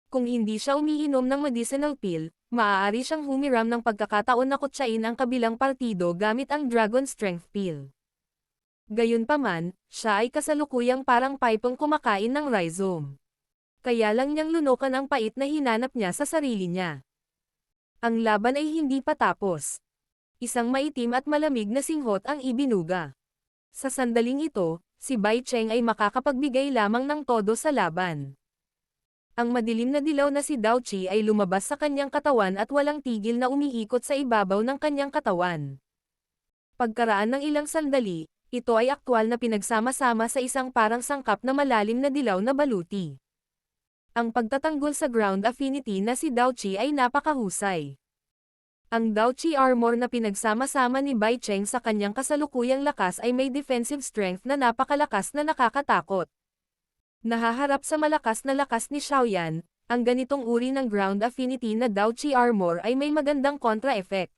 Kung hindi siya umiinom ng medicinal pill, maaari siyang humiram ng pagkakataon na kutsain ang kabilang partido gamit ang Dragon Strength pill. Gayunpaman, siya ay kasalukuyang parang pipong kumakain ng rhizome. Kaya lang niyang lunukan ang pait na hinanap niya sa sarili niya. Ang laban ay hindi pa tapos. Isang maitim at malamig na singhot ang ibinuga. Sa sandaling ito, si Bai Cheng ay makakapagbigay lamang ng todo sa laban. Ang madilim na dilaw na si Daochi ay lumabas sa kanyang katawan at walang tigil na umiikot sa ibabaw ng kanyang katawan. Pagkaraan ng ilang sandali, ito ay aktwal na pinagsama-sama sa isang parang sangkap na malalim na dilaw na baluti. Ang pagtatanggol sa ground affinity na si Daochi ay napakahusay. Ang Daochi armor na pinagsama-sama ni Bai Cheng sa kanyang kasalukuyang lakas ay may defensive strength na napakalakas na nakakatakot. Nahaharap sa malakas na lakas ni Xiaoyan, ang ganitong uri ng ground affinity na Daochi armor ay may magandang kontra-effect.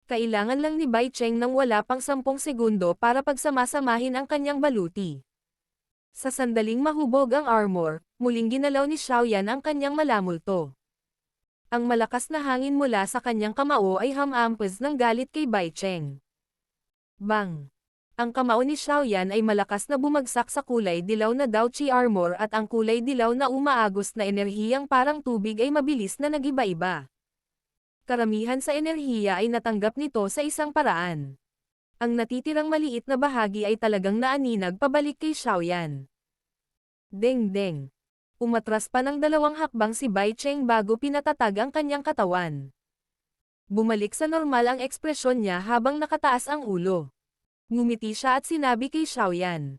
Kailangan lang ni Bai Cheng ng wala pang 10 segundo para pagsamasamahin ang kanyang baluti. Sa sandaling mahubog ang armor, muling ginalaw ni Xiaoyan ang kanyang malamulto. Ang malakas na hangin mula sa kanyang kamao ay hamampes ng galit kay Bai Cheng. Bang! Ang kamao ni Xiaoyan ay malakas na bumagsak sa kulay dilaw na Daochi armor at ang kulay dilaw na umaagos na enerhiyang parang tubig ay mabilis na nagiba-iba. Karamihan sa enerhiya ay natanggap nito sa isang paraan. Ang natitirang maliit na bahagi ay talagang naaninag pabalik kay Xiaoyan. Deng-deng. Umatras pa ng 2 hakbang si Bai Cheng bago pinatatag ang kanyang katawan. Bumalik sa normal ang ekspresyon niya habang nakataas ang ulo. Ngumiti siya at sinabi kay Xiaoyan.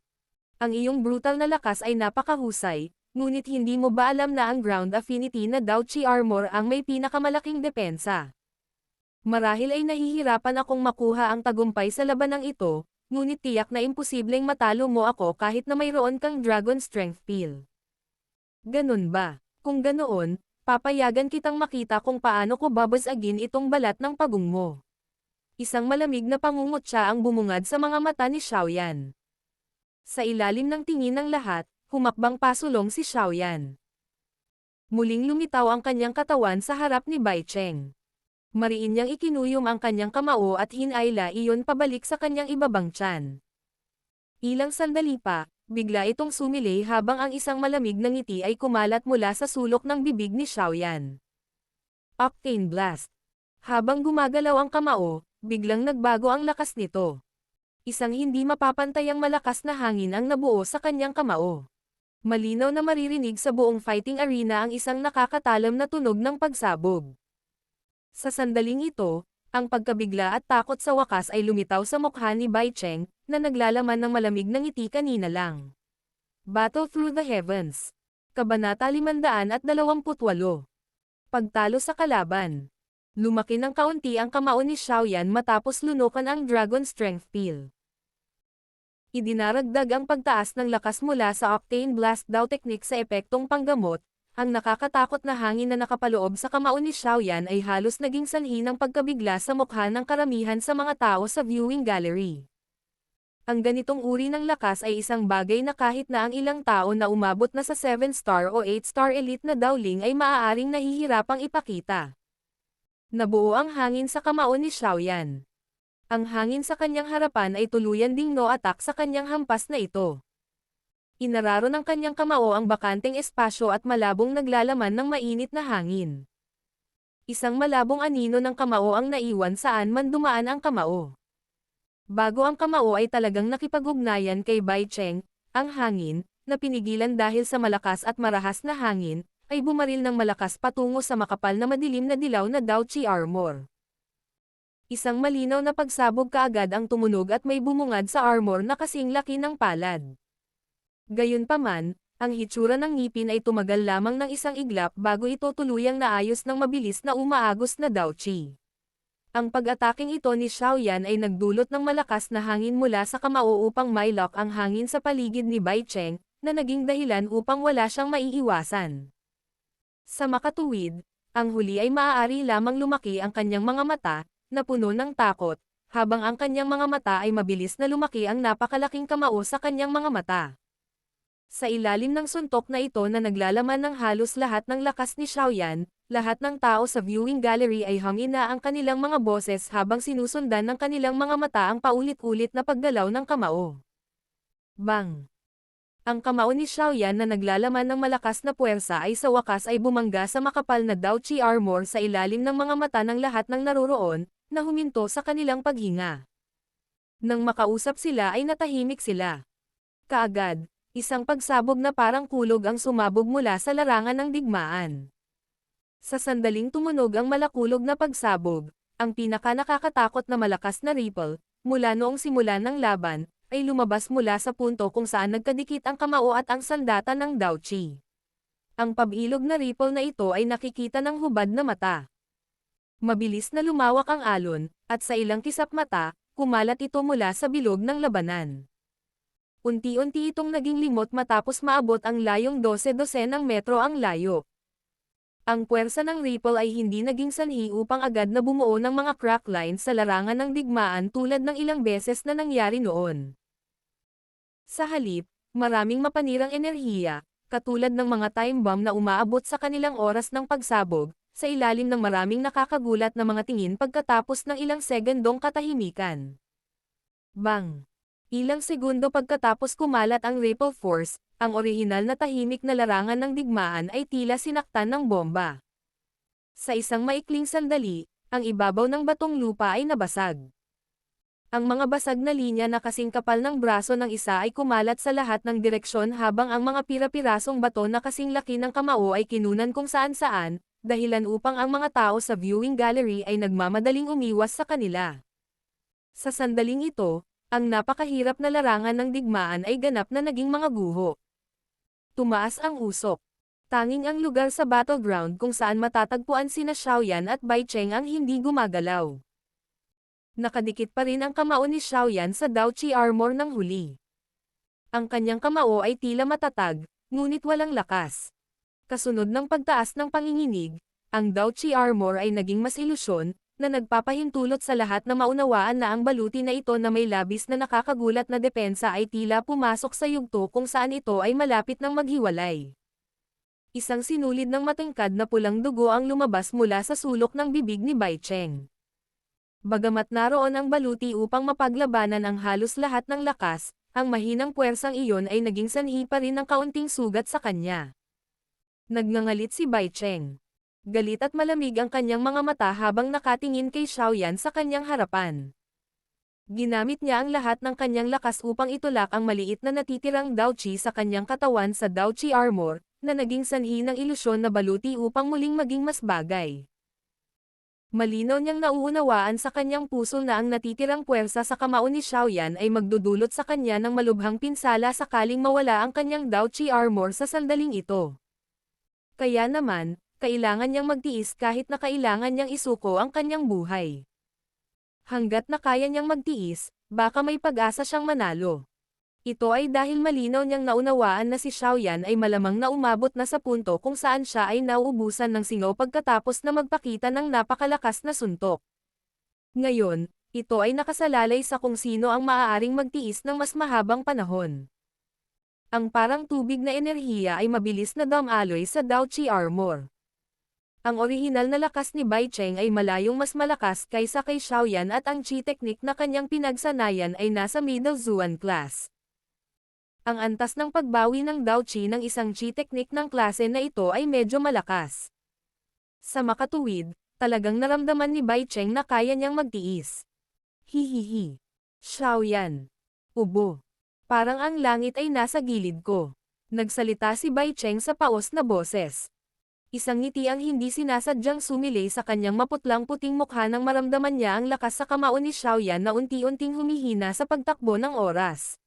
Ang iyong brutal na lakas ay napakahusay, ngunit hindi mo ba alam na ang ground affinity na Daochi armor ang may pinakamalaking depensa? Marahil ay nahihirapan akong makuha ang tagumpay sa labanang ito, ngunit tiyak na imposibleng matalo mo ako kahit na mayroon kang Dragon Strength Peel. Ganun ba? Kung ganoon, papayagan kitang makita kung paano ko babasagin itong balat ng pagong mo. Isang malamig na pangungutya ang bumungad sa mga mata ni Xiaoyan. Sa ilalim ng tingin ng lahat, humakbang pasulong si Xiaoyan. Muling lumitaw ang kanyang katawan sa harap ni Bai Cheng. Mariin niyang ikinuyom ang kanyang kamao at hinayla iyon pabalik sa kanyang ibabang tiyan. Ilang sandali pa, bigla itong sumilay habang ang isang malamig na ngiti ay kumalat mula sa sulok ng bibig ni Xiaoyan. Octane Blast. Habang gumagalaw ang kamao, biglang nagbago ang lakas nito. Isang hindi mapapantayang malakas na hangin ang nabuo sa kanyang kamao. Malinaw na maririnig sa buong fighting arena ang isang nakakatalam na tunog ng pagsabog. Sa sandaling ito, ang pagkabigla at takot sa wakas ay lumitaw sa mukha ni Bai Cheng, na naglalaman ng malamig na ngiti kanina lang. Battle Through the Heavens. Kabanata 528. Pagtalo sa kalaban. Lumaki ng kaunti ang kamao ni Xiaoyan matapos lunukan ang Dragon Strength Peel. Idinaragdag ang pagtaas ng lakas mula sa Octane Blast Daw technique sa epektong panggamot, ang nakakatakot na hangin na nakapaloob sa kamao ni Xiaoyan ay halos naging sanhi ng pagkabigla sa mukha ng karamihan sa mga tao sa viewing gallery. Ang ganitong uri ng lakas ay isang bagay na kahit na ang ilang tao na umabot na sa 7-star o 8-star elite na Dowling ay maaaring nahihirapang ipakita. Nabuo ang hangin sa kamao ni Xiaoyan. Ang hangin sa kanyang harapan ay tuluyan ding no-attack sa kanyang hampas na ito. Inararo ng kanyang kamao ang bakanteng espasyo at malabong naglalaman ng mainit na hangin. Isang malabong anino ng kamao ang naiwan saan man dumaan ang kamao. Bago ang kamao ay talagang nakipag-ugnayan kay Bai Cheng, ang hangin, na pinigilan dahil sa malakas at marahas na hangin, ay bumaril ng malakas patungo sa makapal na madilim na dilaw na Daochi armor. Isang malinaw na pagsabog kaagad ang tumunog at may bumungad sa armor na kasing laki ng palad. Gayunpaman, ang hitsura ng ngipin ay tumagal lamang ng isang iglap bago ito tuluyang naayos ng mabilis na umaagos na Daochi. Ang pag-ataking ito ni Xiaoyan ay nagdulot ng malakas na hangin mula sa kamao upang mailock ang hangin sa paligid ni Bai Cheng, na naging dahilan upang wala siyang maiiwasan. Sa makatuwid, ang huli ay maaari lamang lumaki ang kanyang mga mata, na puno ng takot, habang ang kanyang mga mata ay mabilis na lumaki ang napakalaking kamao sa kanyang mga mata. Sa ilalim ng suntok na ito na naglalaman ng halos lahat ng lakas ni Xiaoyan, lahat ng tao sa viewing gallery ay hangina ang kanilang mga boses habang sinusundan ng kanilang mga mata ang paulit-ulit na paggalaw ng kamao. Bang! Ang kamao ni Xiaoyan na naglalaman ng malakas na puwersa ay sa wakas ay bumangga sa makapal na Daochi armor sa ilalim ng mga mata ng lahat ng naroroon, na huminto sa kanilang paghinga. Nang makausap sila ay natahimik sila. Kaagad, Isang pagsabog na parang kulog ang sumabog mula sa larangan ng digmaan. Sa sandaling tumunog ang malakulog na pagsabog, ang pinaka-nakakatakot na malakas na ripple, mula noong simula ng laban, ay lumabas mula sa punto kung saan nagkadikit ang kamao at ang sandata ng Daochi. Ang pabilog na ripple na ito ay nakikita ng hubad na mata. Mabilis na lumawak ang alon, at sa ilang kisap mata, kumalat ito mula sa bilog ng labanan. Unti-unti itong naging limot matapos maabot ang layong 12 ng metro ang layo. Ang puwersa ng ripple ay hindi naging sanhi upang agad na bumuo ng mga crack lines sa larangan ng digmaan tulad ng ilang beses na nangyari noon. Sa halip, maraming mapanirang enerhiya, katulad ng mga time bomb na umaabot sa kanilang oras ng pagsabog, sa ilalim ng maraming nakakagulat na mga tingin pagkatapos ng ilang segundong katahimikan. Bang! Ilang segundo pagkatapos kumalat ang ripple force, ang orihinal na tahimik na larangan ng digmaan ay tila sinaktan ng bomba. Sa isang maikling sandali, ang ibabaw ng batong lupa ay nabasag. Ang mga basag na linya na kasing kapal ng braso ng isa ay kumalat sa lahat ng direksyon habang ang mga pira-pirasong bato na kasing laki ng kamao ay kinunan kung saan-saan, dahilan upang ang mga tao sa viewing gallery ay nagmamadaling umiwas sa kanila. Sa sandaling ito, ang napakahirap na larangan ng digmaan ay ganap na naging mga guho. Tumaas ang usok. Tanging ang lugar sa battleground kung saan matatagpuan sina Xiaoyan at Bai Cheng ang hindi gumagalaw. Nakadikit pa rin ang kamao ni Xiaoyan sa Daochi armor ng huli. Ang kanyang kamao ay tila matatag, ngunit walang lakas. Kasunod ng pagtaas ng panginginig, ang Daochi armor ay naging mas ilusyon, na nagpapahintulot sa lahat na maunawaan na ang baluti na ito na may labis na nakakagulat na depensa ay tila pumasok sa yugto kung saan ito ay malapit ng maghiwalay. Isang sinulid ng matingkad na pulang dugo ang lumabas mula sa sulok ng bibig ni Bai Cheng. Bagamat naroon ang baluti upang mapaglabanan ang halos lahat ng lakas, ang mahinang puwersang iyon ay naging sanhi pa rin ng kaunting sugat sa kanya. Nagngangalit si Bai Cheng. Galit at malamig ang kanyang mga mata habang nakatingin kay Xiaoyan sa kanyang harapan. Ginamit niya ang lahat ng kanyang lakas upang itulak ang maliit na natitirang Daochi sa kanyang katawan sa Daochi armor, na naging sanhi ng ilusyon na baluti upang muling maging mas bagay. Malinaw niyang nauunawaan sa kanyang puso na ang natitirang puwersa sa kamao ni Xiaoyan ay magdudulot sa kanya ng malubhang pinsala sakaling mawala ang kanyang Daochi armor sa sandaling ito. Kaya naman, kailangan niyang magtiis kahit na kailangan niyang isuko ang kanyang buhay. Hanggat na kaya niyang magtiis, baka may pag-asa siyang manalo. Ito ay dahil malinaw niyang naunawaan na si Xiaoyan ay malamang na umabot na sa punto kung saan siya ay nauubusan ng singaw pagkatapos na magpakita ng napakalakas na suntok. Ngayon, ito ay nakasalalay sa kung sino ang maaaring magtiis ng mas mahabang panahon. Ang parang tubig na enerhiya ay mabilis na dumaloy sa Daochi armor. Ang orihinal na lakas ni Bai Cheng ay malayong mas malakas kaysa kay Xiaoyan at ang chi technique na kanyang pinagsanayan ay nasa middle Zuan class. Ang antas ng pagbawi ng Daochi ng isang chi technique ng klase na ito ay medyo malakas. Sa makatuwid, talagang naramdaman ni Bai Cheng na kaya niyang magtiis. Hihihi. Xiaoyan. Ubo. Parang ang langit ay nasa gilid ko. Nagsalita si Bai Cheng sa paos na boses. Isang ngiti ang hindi sinasadyang sumilay sa kanyang maputlang-puting mukha nang maramdaman niya ang lakas sa kamao ni Xiaoyan na unti-unting humihina sa pagtakbo ng oras.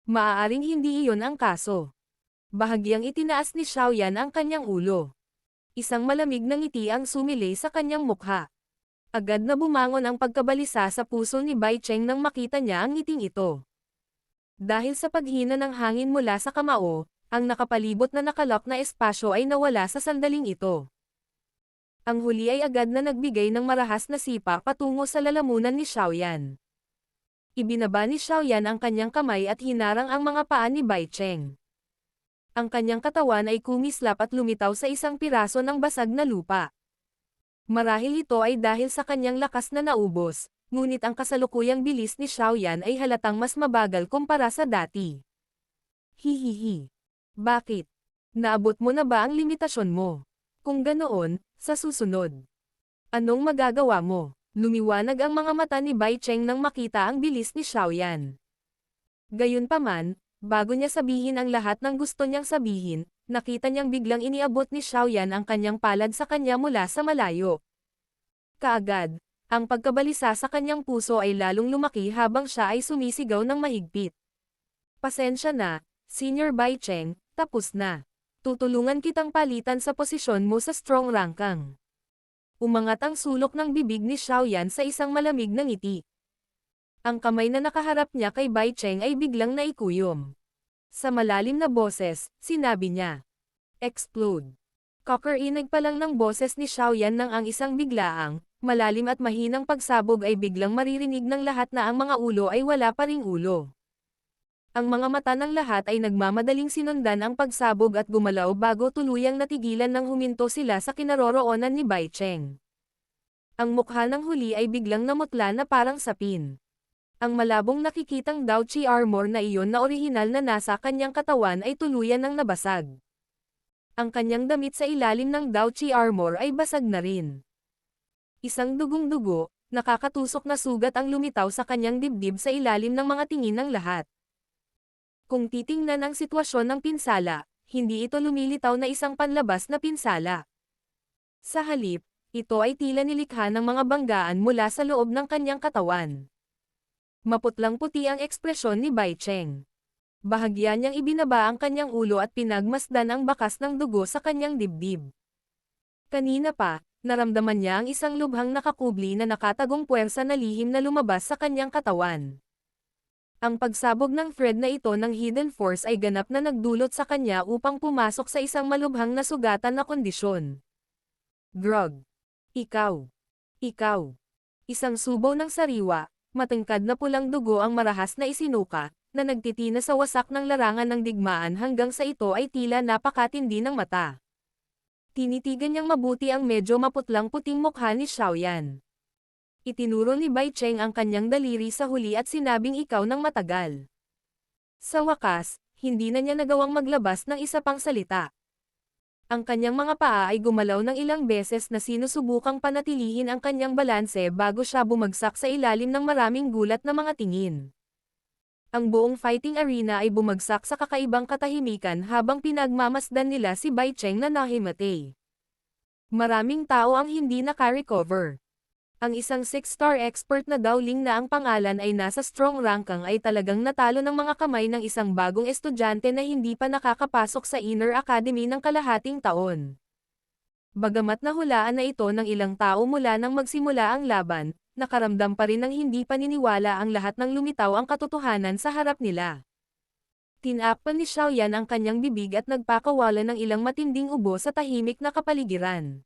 Maaaring hindi iyon ang kaso. Bahagyang itinaas ni Xiaoyan ang kanyang ulo. Isang malamig na ngiti ang sumilay sa kanyang mukha. Agad na bumangon ang pagkabalisa sa puso ni Bai Cheng nang makita niya ang ngiting ito. Dahil sa paghina ng hangin mula sa kamao, ang nakapalibot na nakalak na espasyo ay nawala sa sandaling ito. Ang huli ay agad na nagbigay ng marahas na sipa patungo sa lalamunan ni Xiaoyan. Ibinaba ni Xiaoyan ang kanyang kamay at hinarang ang mga paa ni Bai Cheng. Ang kanyang katawan ay kumislap at lumitaw sa isang piraso ng basag na lupa. Marahil ito ay dahil sa kanyang lakas na naubos, ngunit ang kasalukuyang bilis ni Xiaoyan ay halatang mas mabagal kumpara sa dati. Hihihi. Bakit? Naabot mo na ba ang limitasyon mo? Kung ganoon, sa susunod. Anong magagawa mo? Lumiwanag ang mga mata ni Bai Cheng nang makita ang bilis ni Xiaoyan. Gayunpaman, Bago niya sabihin ang lahat ng gusto niyang sabihin, nakita niyang biglang iniabot ni Xiaoyan ang kanyang palad sa kanya mula sa malayo. Kaagad, ang pagkabalisa sa kanyang puso ay lalong lumaki habang siya ay sumisigaw ng mahigpit. Pasensya na, Senior Bai Cheng, tapos na. Tutulungan kitang palitan sa posisyon mo sa strong rankang. Umangat ang sulok ng bibig ni Xiaoyan sa isang malamig na ngiti. Ang kamay na nakaharap niya kay Bai Cheng ay biglang naikuyom. Sa malalim na boses, sinabi niya. Explode. Kakarinig pa lang ng boses ni Xiaoyan nang ang isang biglaang, malalim at mahinang pagsabog ay biglang maririnig ng lahat na ang mga ulo ay wala pa ring ulo. Ang mga mata ng lahat ay nagmamadaling sinundan ang pagsabog at gumalaw bago tuluyang natigilan nang huminto sila sa kinaroroonan ni Bai Cheng. Ang mukha ng huli ay biglang namutla na parang sapin. Ang malabong nakikitang Daochi armor na iyon na orihinal na nasa kanyang katawan ay tuluyan ng nabasag. Ang kanyang damit sa ilalim ng Daochi armor ay basag na rin. Isang dugong-dugo, nakakatusok na sugat ang lumitaw sa kanyang dibdib sa ilalim ng mga tingin ng lahat. Kung titingnan ang sitwasyon ng pinsala, hindi ito lumilitaw na isang panlabas na pinsala. Sa halip, ito ay tila nilikha ng mga banggaan mula sa loob ng kanyang katawan. Maputlang puti ang ekspresyon ni Bai Cheng. Bahagya niyang ibinaba ang kanyang ulo at pinagmasdan ang bakas ng dugo sa kanyang dibdib. Kanina pa, naramdaman niya ang isang lubhang nakakubli na nakatagong puwersa na lihim na lumabas sa kanyang katawan. Ang pagsabog ng thread na ito ng Hidden Force ay ganap na nagdulot sa kanya upang pumasok sa isang malubhang na sugatan na kondisyon. Drug. Ikaw. Ikaw. Isang subaw ng sariwa. Matangkad na pulang dugo ang marahas na isinuka, na nagtitina sa wasak ng larangan ng digmaan hanggang sa ito ay tila napakatindi ng mata. Tinitigan niyang mabuti ang medyo maputlang puting mukha ni Xiaoyan. Itinuro ni Bai Cheng ang kanyang daliri sa huli at sinabing ikaw ng matagal. Sa wakas, hindi na niya nagawang maglabas ng isa pang salita. Ang kanyang mga paa ay gumalaw ng ilang beses na sinusubukang panatilihin ang kanyang balanse bago siya bumagsak sa ilalim ng maraming gulat na mga tingin. Ang buong fighting arena ay bumagsak sa kakaibang katahimikan habang pinagmamasdan nila si Bai Cheng na nahimatay. Maraming tao ang hindi naka-recover. Ang isang 6-star expert na Daoling na ang pangalan ay nasa strong rankang ay talagang natalo ng mga kamay ng isang bagong estudyante na hindi pa nakakapasok sa Inner Academy ng kalahating taon. Bagamat nahulaan na ito ng ilang tao mula nang magsimula ang laban, nakaramdam pa rin ng hindi paniniwala ang lahat ng lumitaw ang katotohanan sa harap nila. Tinakpan ni Xiaoyan ang kanyang bibig at nagpakawala ng ilang matinding ubo sa tahimik na kapaligiran.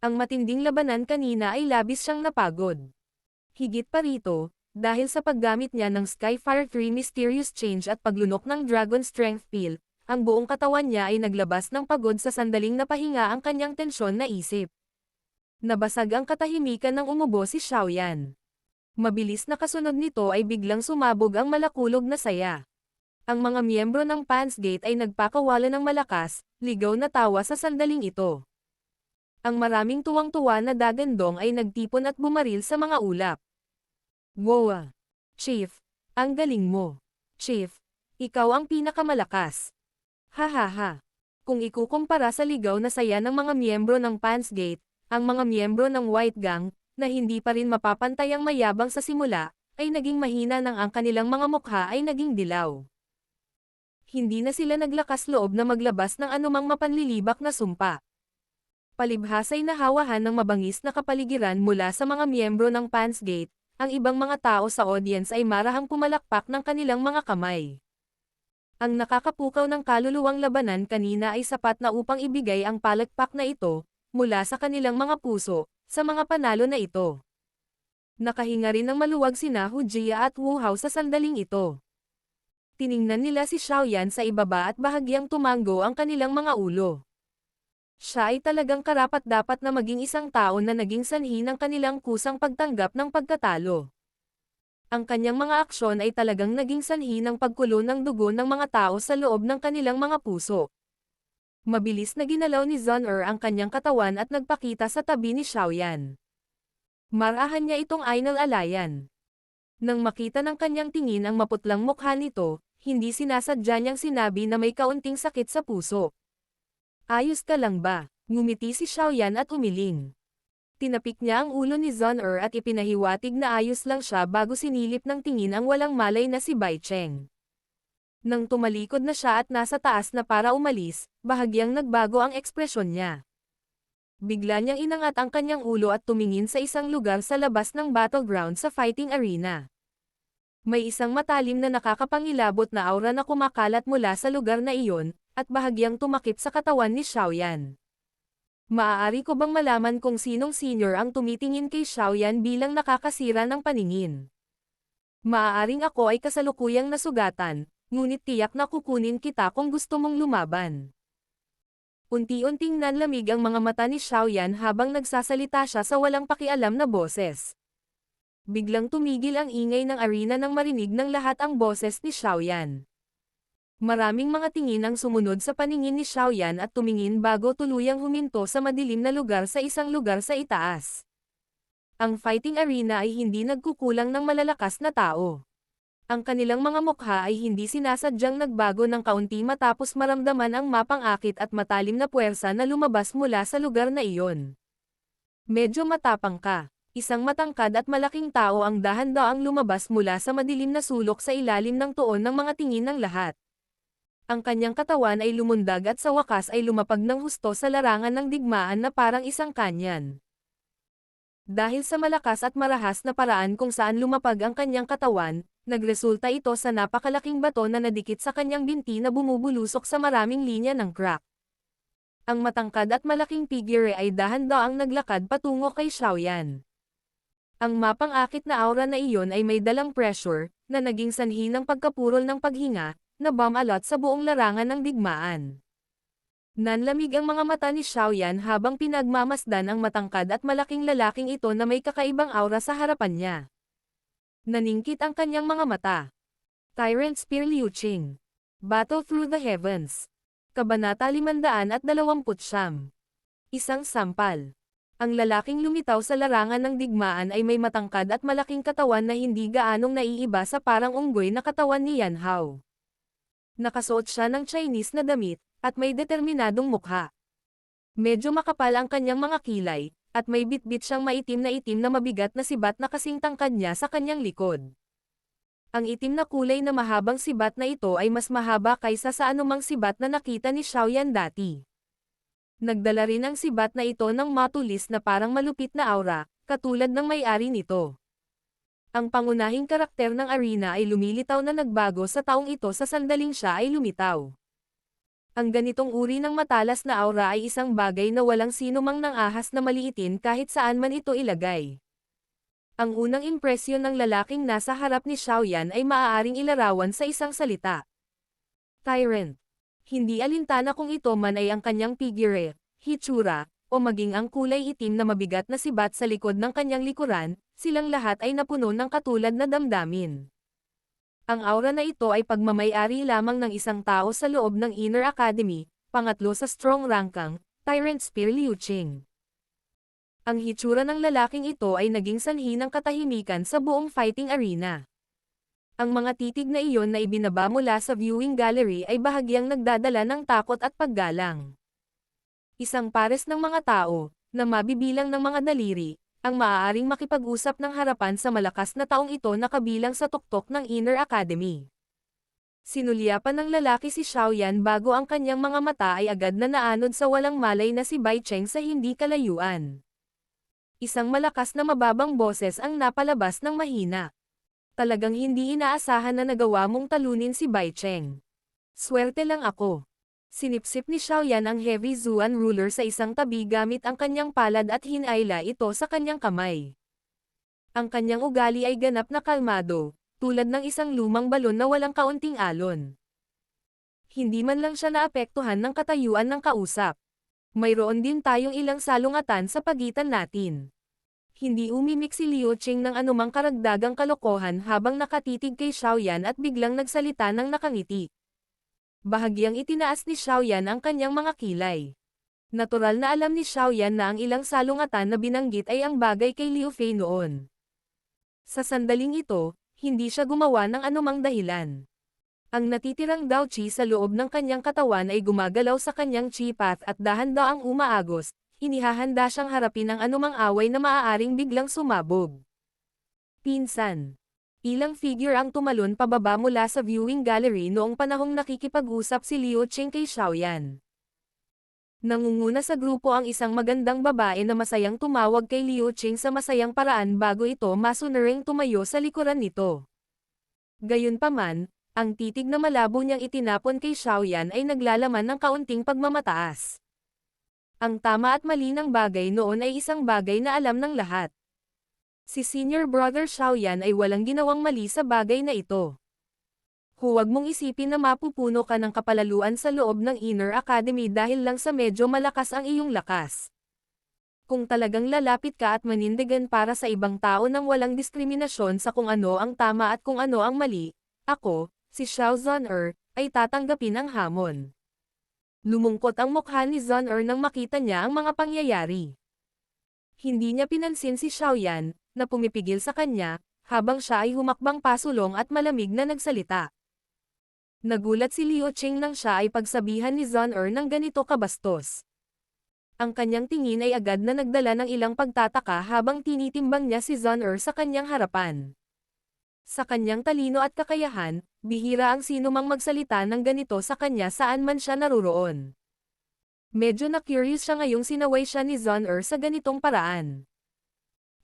Ang matinding labanan kanina ay labis siyang napagod. Higit pa rito, dahil sa paggamit niya ng Skyfire 3 Mysterious Change at paglunok ng Dragon Strength Pill, ang buong katawan niya ay naglabas ng pagod sa sandaling napahinga ang kanyang tensyon na isip. Nabasag ang katahimikan ng umubo si Xiaoyan. Mabilis na kasunod nito ay biglang sumabog ang malakulog na saya. Ang mga miyembro ng Pans Gate ay nagpakawala ng malakas, ligaw na tawa sa sandaling ito. Ang maraming tuwang-tuwa na dagandong ay nagtipon at bumaril sa mga ulap. Wow! Chief! Ang galing mo! Chief! Ikaw ang pinakamalakas! Ha ha ha! Kung ikukumpara sa ligaw na saya ng mga miyembro ng Pans Gate, ang mga miyembro ng White Gang, na hindi pa rin mapapantayang mayabang sa simula, ay naging mahina nang ang kanilang mga mukha ay naging dilaw. Hindi na sila naglakas loob na maglabas ng anumang mapanlilibak na sumpa. Palibhas ay nahawahan ng mabangis na kapaligiran mula sa mga miyembro ng Pans Gate, ang ibang mga tao sa audience ay marahang pumalakpak ng kanilang mga kamay. Ang nakakapukaw ng kaluluwang labanan kanina ay sapat na upang ibigay ang palakpak na ito, mula sa kanilang mga puso, sa mga panalo na ito. Nakahinga rin ng maluwag sina Hu Jia at Wu Hao sa sandaling ito. Tiningnan nila si Xiaoyan sa ibaba at bahagyang tumanggo ang kanilang mga ulo. Siya ay talagang karapat-dapat na maging isang tao na naging sanhi ng kanilang kusang pagtanggap ng pagkatalo. Ang kanyang mga aksyon ay talagang naging sanhi ng pagkulo ng dugo ng mga tao sa loob ng kanilang mga puso. Mabilis na ginalaw ni Zun ang kanyang katawan at nagpakita sa tabi ni Xiaoyan. Marahan niya itong inalalayan. Nang makita ng kanyang tingin ang maputlang mukha nito, hindi sinasadya niyang sinabi na may kaunting sakit sa puso. Ayos ka lang ba? Ngumiti si Xiaoyan at umiling. Tinapik niya ang ulo ni Zhon'er at ipinahiwatig na ayos lang siya bago sinilip ng tingin ang walang malay na si Bai Cheng. Nang tumalikod na siya at nasa taas na para umalis, bahagyang nagbago ang ekspresyon niya. Bigla niyang inangat ang kanyang ulo at tumingin sa isang lugar sa labas ng battleground sa fighting arena. May isang matalim na nakakapangilabot na aura na kumakalat mula sa lugar na iyon, at bahagyang tumakip sa katawan ni Xiaoyan. Maaari ko bang malaman kung sinong senior ang tumitingin kay Xiaoyan bilang nakakasira ng paningin? Maaaring ako ay kasalukuyang nasugatan, ngunit tiyak na kukunin kita kung gusto mong lumaban. Unti-unting nanlamig ang mga mata ni Xiaoyan habang nagsasalita siya sa walang pakialam na boses. Biglang tumigil ang ingay ng arena nang marinig ng lahat ang boses ni Xiaoyan. Maraming mga tingin ang sumunod sa paningin ni Xiaoyan at tumingin bago tuluyang huminto sa madilim na lugar sa isang lugar sa itaas. Ang fighting arena ay hindi nagkukulang ng malalakas na tao. Ang kanilang mga mukha ay hindi sinasadyang nagbago ng kaunti matapos maramdaman ang mapang-akit at matalim na puwersa na lumabas mula sa lugar na iyon. Medyo matapang ka. Isang matangkad at malaking tao ang dahan-daang lumabas mula sa madilim na sulok sa ilalim ng tuon ng mga tingin ng lahat. Ang kanyang katawan ay lumundag at sa wakas ay lumapag ng husto sa larangan ng digmaan na parang isang kanyan. Dahil sa malakas at marahas na paraan kung saan lumapag ang kanyang katawan, nagresulta ito sa napakalaking bato na nadikit sa kanyang binti na bumubulusok sa maraming linya ng crack. Ang matangkad at malaking figure ay dahan-daang naglakad patungo kay Xiaoyan. Ang mapang-akit na aura na iyon ay may dalang pressure, na naging sanhi ng pagkapurol ng paghinga, na bumalot sa buong larangan ng digmaan. Nanlamig ang mga mata ni Xiaoyan habang pinagmamasdan ang matangkad at malaking lalaking ito na may kakaibang aura sa harapan niya. Naningkit ang kanyang mga mata. Tyrant Spear Liu Qing. Battle Through the Heavens. Kabanata 529. Isang sampal. Ang lalaking lumitaw sa larangan ng digmaan ay may matangkad at malaking katawan na hindi gaanong naiiba sa parang unggoy na katawan ni Yan Hao. Nakasuot siya ng Chinese na damit, at may determinadong mukha. Medyo makapal ang kanyang mga kilay, at may bitbit siyang maitim na mabigat na sibat na kasing tangkad niya sa kanyang likod. Ang itim na kulay na mahabang sibat na ito ay mas mahaba kaysa sa anumang sibat na nakita ni Xiaoyan dati. Nagdala rin ang sibat na ito ng matulis na parang malupit na aura, katulad ng may-ari nito. Ang pangunahing karakter ng arena ay lumilitaw na nagbago sa taong ito sa sandaling siya ay lumitaw. Ang ganitong uri ng matalas na aura ay isang bagay na walang sinumang nang-ahas na maliitin kahit saan man ito ilagay. Ang unang impresyon ng lalaking nasa harap ni Xiaoyan ay maaaring ilarawan sa isang salita. Tyrant. Hindi alintana kung ito man ay ang kanyang figure, hitsura, o maging ang kulay itim na mabigat na sibat sa likod ng kanyang likuran, silang lahat ay napuno ng katulad na damdamin. Ang aura na ito ay pagmamay-ari lamang ng isang tao sa loob ng Inner Academy, pangatlo sa strong rankang, Tyrant Spear Liu Qing. Ang hitsura ng lalaking ito ay naging sanhi ng katahimikan sa buong fighting arena. Ang mga titig na iyon na ibinaba mula sa viewing gallery ay bahagyang nagdadala ng takot at paggalang. Isang pares ng mga tao, na mabibilang ng mga daliri, ang maaaring makipag-usap ng harapan sa malakas na taong ito na kabilang sa tuktok ng Inner Academy. Sinulyapan ng lalaki si Xiaoyan bago ang kanyang mga mata ay agad na naanod sa walang malay na si Bai Cheng sa hindi kalayuan. Isang malakas na mababang boses ang napalabas ng mahina. Talagang hindi inaasahan na nagawa mong talunin si Bai Cheng. Swerte lang ako. Sinipsip ni Xiaoyan ang heavy Zuan ruler sa isang tabi gamit ang kanyang palad at hinayla ito sa kanyang kamay. Ang kanyang ugali ay ganap na kalmado, tulad ng isang lumang balon na walang kaunting alon. Hindi man lang siya naapektuhan ng katayuan ng kausap. Mayroon din tayong ilang salungatan sa pagitan natin. Hindi umimik si Liu Qing ng anumang karagdagang kalokohan habang nakatitig kay Xiaoyan at biglang nagsalita ng nakangiti. Bahagyang itinaas ni Xiaoyan ang kanyang mga kilay. Natural na alam ni Xiaoyan na ang ilang salungatan na binanggit ay ang bagay kay Liu Fei noon. Sa sandaling ito, hindi siya gumawa ng anumang dahilan. Ang natitirang Dao Chi sa loob ng kanyang katawan ay gumagalaw sa kanyang Chi path at dahan-daang umaagos, inihahanda siyang harapin ang anumang away na maaaring biglang sumabog. Pinsan. Ilang figure ang tumalon pababa mula sa viewing gallery noong panahong nakikipag-usap si Liu Qing kay Xiaoyan. Nangunguna sa grupo ang isang magandang babae na masayang tumawag kay Liu Qing sa masayang paraan bago ito masunuring tumayo sa likuran nito. Gayunpaman, ang titig na malabo niyang itinapon kay Xiaoyan ay naglalaman ng kaunting pagmamataas. Ang tama at mali ng bagay noon ay isang bagay na alam ng lahat. Si Senior Brother Xiaoyan ay walang ginawang mali sa bagay na ito. Huwag mong isipin na mapupuno ka ng kapalaluan sa loob ng Inner Academy dahil lang sa medyo malakas ang iyong lakas. Kung talagang lalapit ka at manindigan para sa ibang tao nang walang diskriminasyon sa kung ano ang tama at kung ano ang mali, ako, si Xiao Zhon'er, ay tatanggapin ang hamon. Lumungkot ang mukha ni Zhon'er nang makita niya ang mga pangyayari. Hindi niya pinansin si Xiaoyan, na pumipigil sa kanya, habang siya ay humakbang pasulong at malamig na nagsalita. Nagulat si Liu Qing nang siya ay pagsabihan ni Zhon'er ng ganito kabastos. Ang kanyang tingin ay agad na nagdala ng ilang pagtataka habang tinitimbang niya si Zhon'er sa kanyang harapan. Sa kanyang talino at kakayahan, bihira ang sinumang magsalita ng ganito sa kanya saan man siya naruroon. Medyo na-curious siya ngayong sinaway siya ni Zhon'er sa ganitong paraan.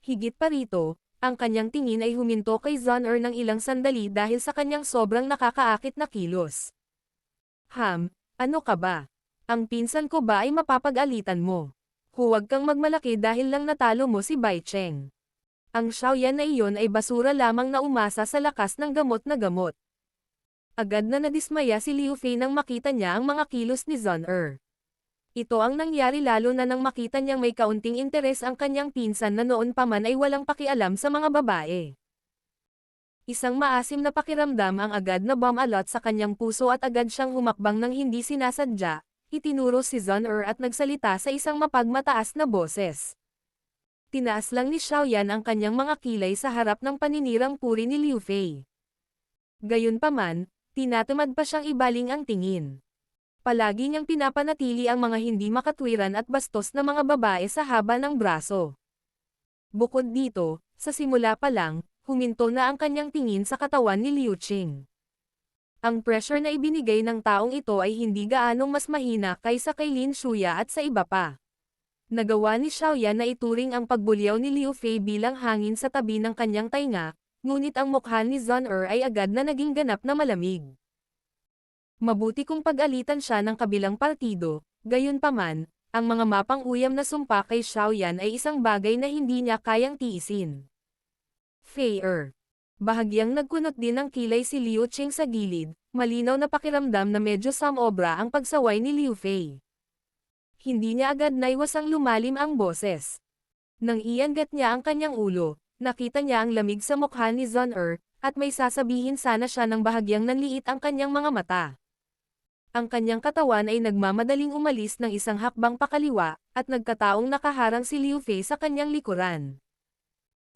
Higit pa rito, ang kanyang tingin ay huminto kay Zhon'er ng ilang sandali dahil sa kanyang sobrang nakakaakit na kilos. Ano ka ba? Ang pinsan ko ba ay mapapag-alitan mo? Huwag kang magmalaki dahil lang natalo mo si Bai Cheng. Ang Xiaoyan na iyon ay basura lamang na umasa sa lakas ng gamot na gamot. Agad na nadismaya si Liu Fei nang makita niya ang mga kilos ni Zhon'er. Ito ang nangyari lalo na nang makita niyang may kaunting interes ang kanyang pinsan na noon pa man ay walang pakialam sa mga babae. Isang maasim na pakiramdam ang agad na bumalot sa kanyang puso at agad siyang humakbang nang hindi sinasadya, itinuro si Zhon'er at nagsalita sa isang mapagmataas na boses. Tinaas lang ni Xiaoyan ang kanyang mga kilay sa harap ng paninirang puri ni Liu Fei. Gayunpaman, tinatamad pa siyang ibaling ang tingin. Palagi niyang pinapanatili ang mga hindi makatwiran at bastos na mga babae sa haba ng braso. Bukod dito, sa simula pa lang, huminto na ang kanyang tingin sa katawan ni Liu Qing. Ang pressure na ibinigay ng taong ito ay hindi gaanong mas mahina kaysa kay Lin Shuya at sa iba pa. Nagawa ni Xiaoyan na ituring ang pagbulyaw ni Liu Fei bilang hangin sa tabi ng kanyang tainga, ngunit ang mukha ni Zhon'er ay agad na naging ganap na malamig. Mabuti kung pag-alitan siya ng kabilang partido, gayunpaman, ang mga mapang-uyam na sumpa kay Xiaoyan ay isang bagay na hindi niya kayang tiisin. Fei-er. Bahagyang nagkunot din ng kilay si Liu Qing sa gilid, malinaw na pakiramdam na medyo samobra ang pagsaway ni Liu Fei. Hindi niya agad naiwasang lumalim ang boses. Nang iangat niya ang kanyang ulo, nakita niya ang lamig sa mukha ni Zhon'er, at may sasabihin sana siya ng bahagyang nanliit ang kanyang mga mata. Ang kanyang katawan ay nagmamadaling umalis ng isang hakbang pakaliwa, at nagkataong nakaharang si Liu Fei sa kanyang likuran.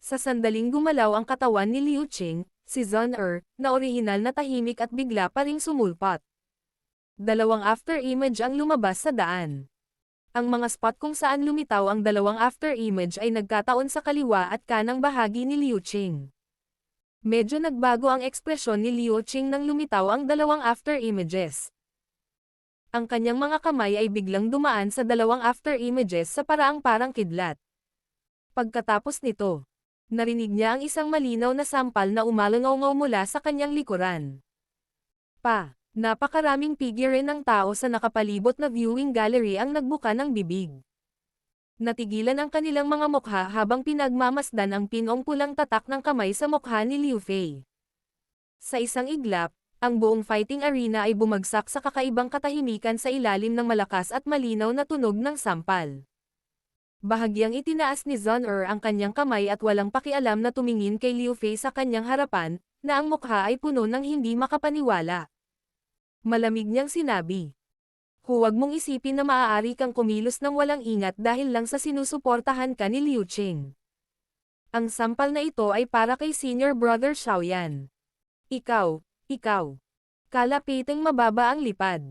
Sa sandaling gumalaw ang katawan ni Liu Qing, si Zhon'er, na orihinal na tahimik at bigla pa ring sumulpot. Dalawang after image ang lumabas sa daan. Ang mga spot kung saan lumitaw ang dalawang after image ay nagkataon sa kaliwa at kanang bahagi ni Liu Qing. Medyo nagbago ang ekspresyon ni Liu Qing nang lumitaw ang dalawang after images. Ang kanyang mga kamay ay biglang dumaan sa dalawang after images sa paraang parang kidlat. Pagkatapos nito, narinig niya ang isang malinaw na sampal na umalangaw mula sa kanyang likuran. Napakaraming figure ng tao sa nakapalibot na viewing gallery ang nagbuka ng bibig. Natigilan ang kanilang mga mukha habang pinagmamasdan ang pinong pulang tatak ng kamay sa mukha ni Liu Fei. Sa isang iglap, ang buong fighting arena ay bumagsak sa kakaibang katahimikan sa ilalim ng malakas at malinaw na tunog ng sampal. Bahagyang itinaas ni Zhon'er ang kanyang kamay at walang pakialam na tumingin kay Liu Fei sa kanyang harapan, na ang mukha ay puno ng hindi makapaniwala. Malamig niyang sinabi. Huwag mong isipin na maaari kang kumilos ng walang ingat dahil lang sa sinusuportahan ka ni Liu Qing. Ang sampal na ito ay para kay Senior Brother Xiaoyan. Ikaw. Kalapiteng mababa ang lipad.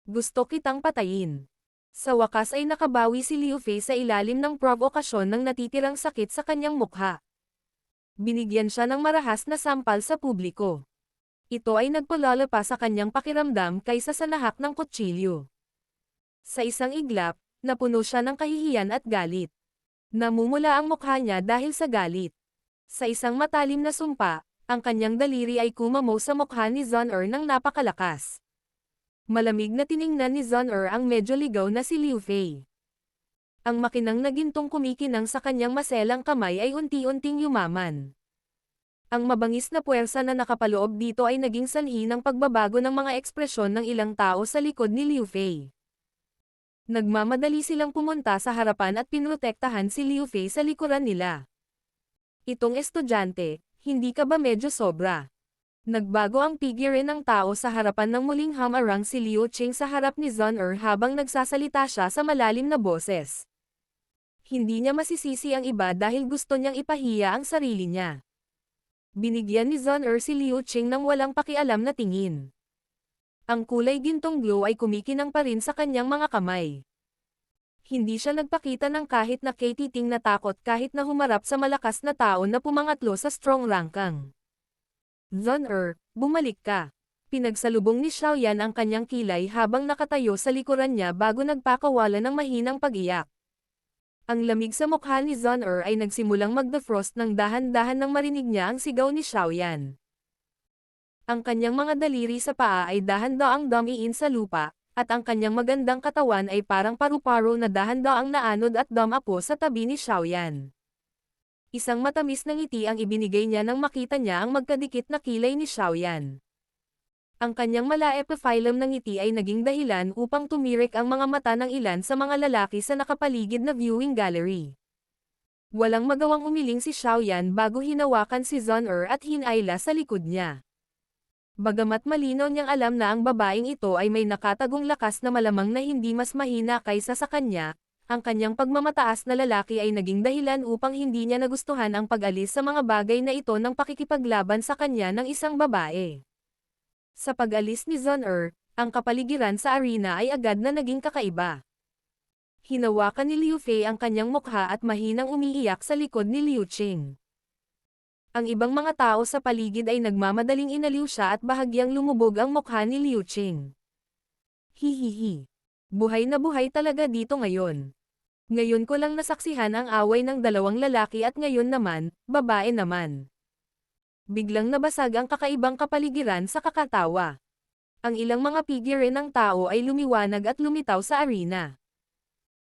Gusto kitang patayin. Sa wakas ay nakabawi si Liu Fei sa ilalim ng provokasyon ng natitirang sakit sa kanyang mukha. Binigyan siya ng marahas na sampal sa publiko. Ito ay nagpalala pa sa kanyang pakiramdam kaysa sa nahak ng kutsilyo. Sa isang iglap, napuno siya ng kahihiyan at galit. Namumula ang mukha niya dahil sa galit. Sa isang matalim na sumpa, ang kanyang daliri ay kumamo sa mukha ni Zon-er ng napakalakas. Malamig na tiningnan ni Zon-er ang medyo ligaw na si Liu Fei. Ang makinang na gintong kumikinang sa kanyang maselang kamay ay unti-unting yumaman. Ang mabangis na puwersa na nakapaloob dito ay naging sanhi ng pagbabago ng mga ekspresyon ng ilang tao sa likod ni Liu Fei. Nagmamadali silang pumunta sa harapan at pinrotektahan si Liu Fei sa likuran nila. Itong estudyante, hindi ka ba medyo sobra? Nagbago ang figure ng tao sa harapan ng muling hamarang si Liu Qing sa harap ni Zon-er habang nagsasalita siya sa malalim na boses. Hindi niya masisisi ang iba dahil gusto niyang ipahiya ang sarili niya. Binigyan ni Zon-er si Liu Qing ng walang pakialam na tingin. Ang kulay gintong glow ay kumikinang pa rin sa kanyang mga kamay. Hindi siya nagpakita ng kahit na katiting na takot kahit na humarap sa malakas na tao na pumangatlo sa strong rangkang. Zon-er, bumalik ka. Pinagsalubong ni Xiaoyan ang kanyang kilay habang nakatayo sa likuran niya bago nagpakawala ng mahinang pag-iyak. Ang lamig sa mukha ni Zon-er ay nagsimulang mag-defrost ng dahan-dahan nang marinig niya ang sigaw ni Xiaoyan. Ang kanyang mga daliri sa paa ay dahan-daang dumiin sa lupa, at ang kanyang magandang katawan ay parang paru-paro na dahan-daang naanod at dumapo sa tabi ni Xiaoyan. Isang matamis na ngiti ang ibinigay niya nang makita niya ang magkadikit na kilay ni Xiaoyan. Ang kanyang malaepiphyllum na ngiti ay naging dahilan upang tumirik ang mga mata ng ilan sa mga lalaki sa nakapaligid na viewing gallery. Walang magawang umiling si Xiaoyan bago hinawakan si Zon-er at hinayla sa likod niya. Bagamat malinaw niyang alam na ang babaeng ito ay may nakatagong lakas na malamang na hindi mas mahina kaysa sa kanya, ang kanyang pagmamataas na lalaki ay naging dahilan upang hindi niya nagustuhan ang pag-alis sa mga bagay na ito ng pakikipaglaban sa kanya ng isang babae. Sa pag-alis ni Zon-er, ang kapaligiran sa arena ay agad na naging kakaiba. Hinawakan ni Liu Fei ang kanyang mukha at mahinang umiiyak sa likod ni Liu Qing. Ang ibang mga tao sa paligid ay nagmamadaling inaliw siya at bahagyang lumubog ang mukha ni Liu Qing. Hihihi. Buhay na buhay talaga dito ngayon. Ngayon ko lang nasaksihan ang away ng dalawang lalaki at ngayon naman, babae naman. Biglang nabasag ang kakaibang kapaligiran sa kakatawa. Ang ilang mga figure ng tao ay lumiwanag at lumitaw sa arena.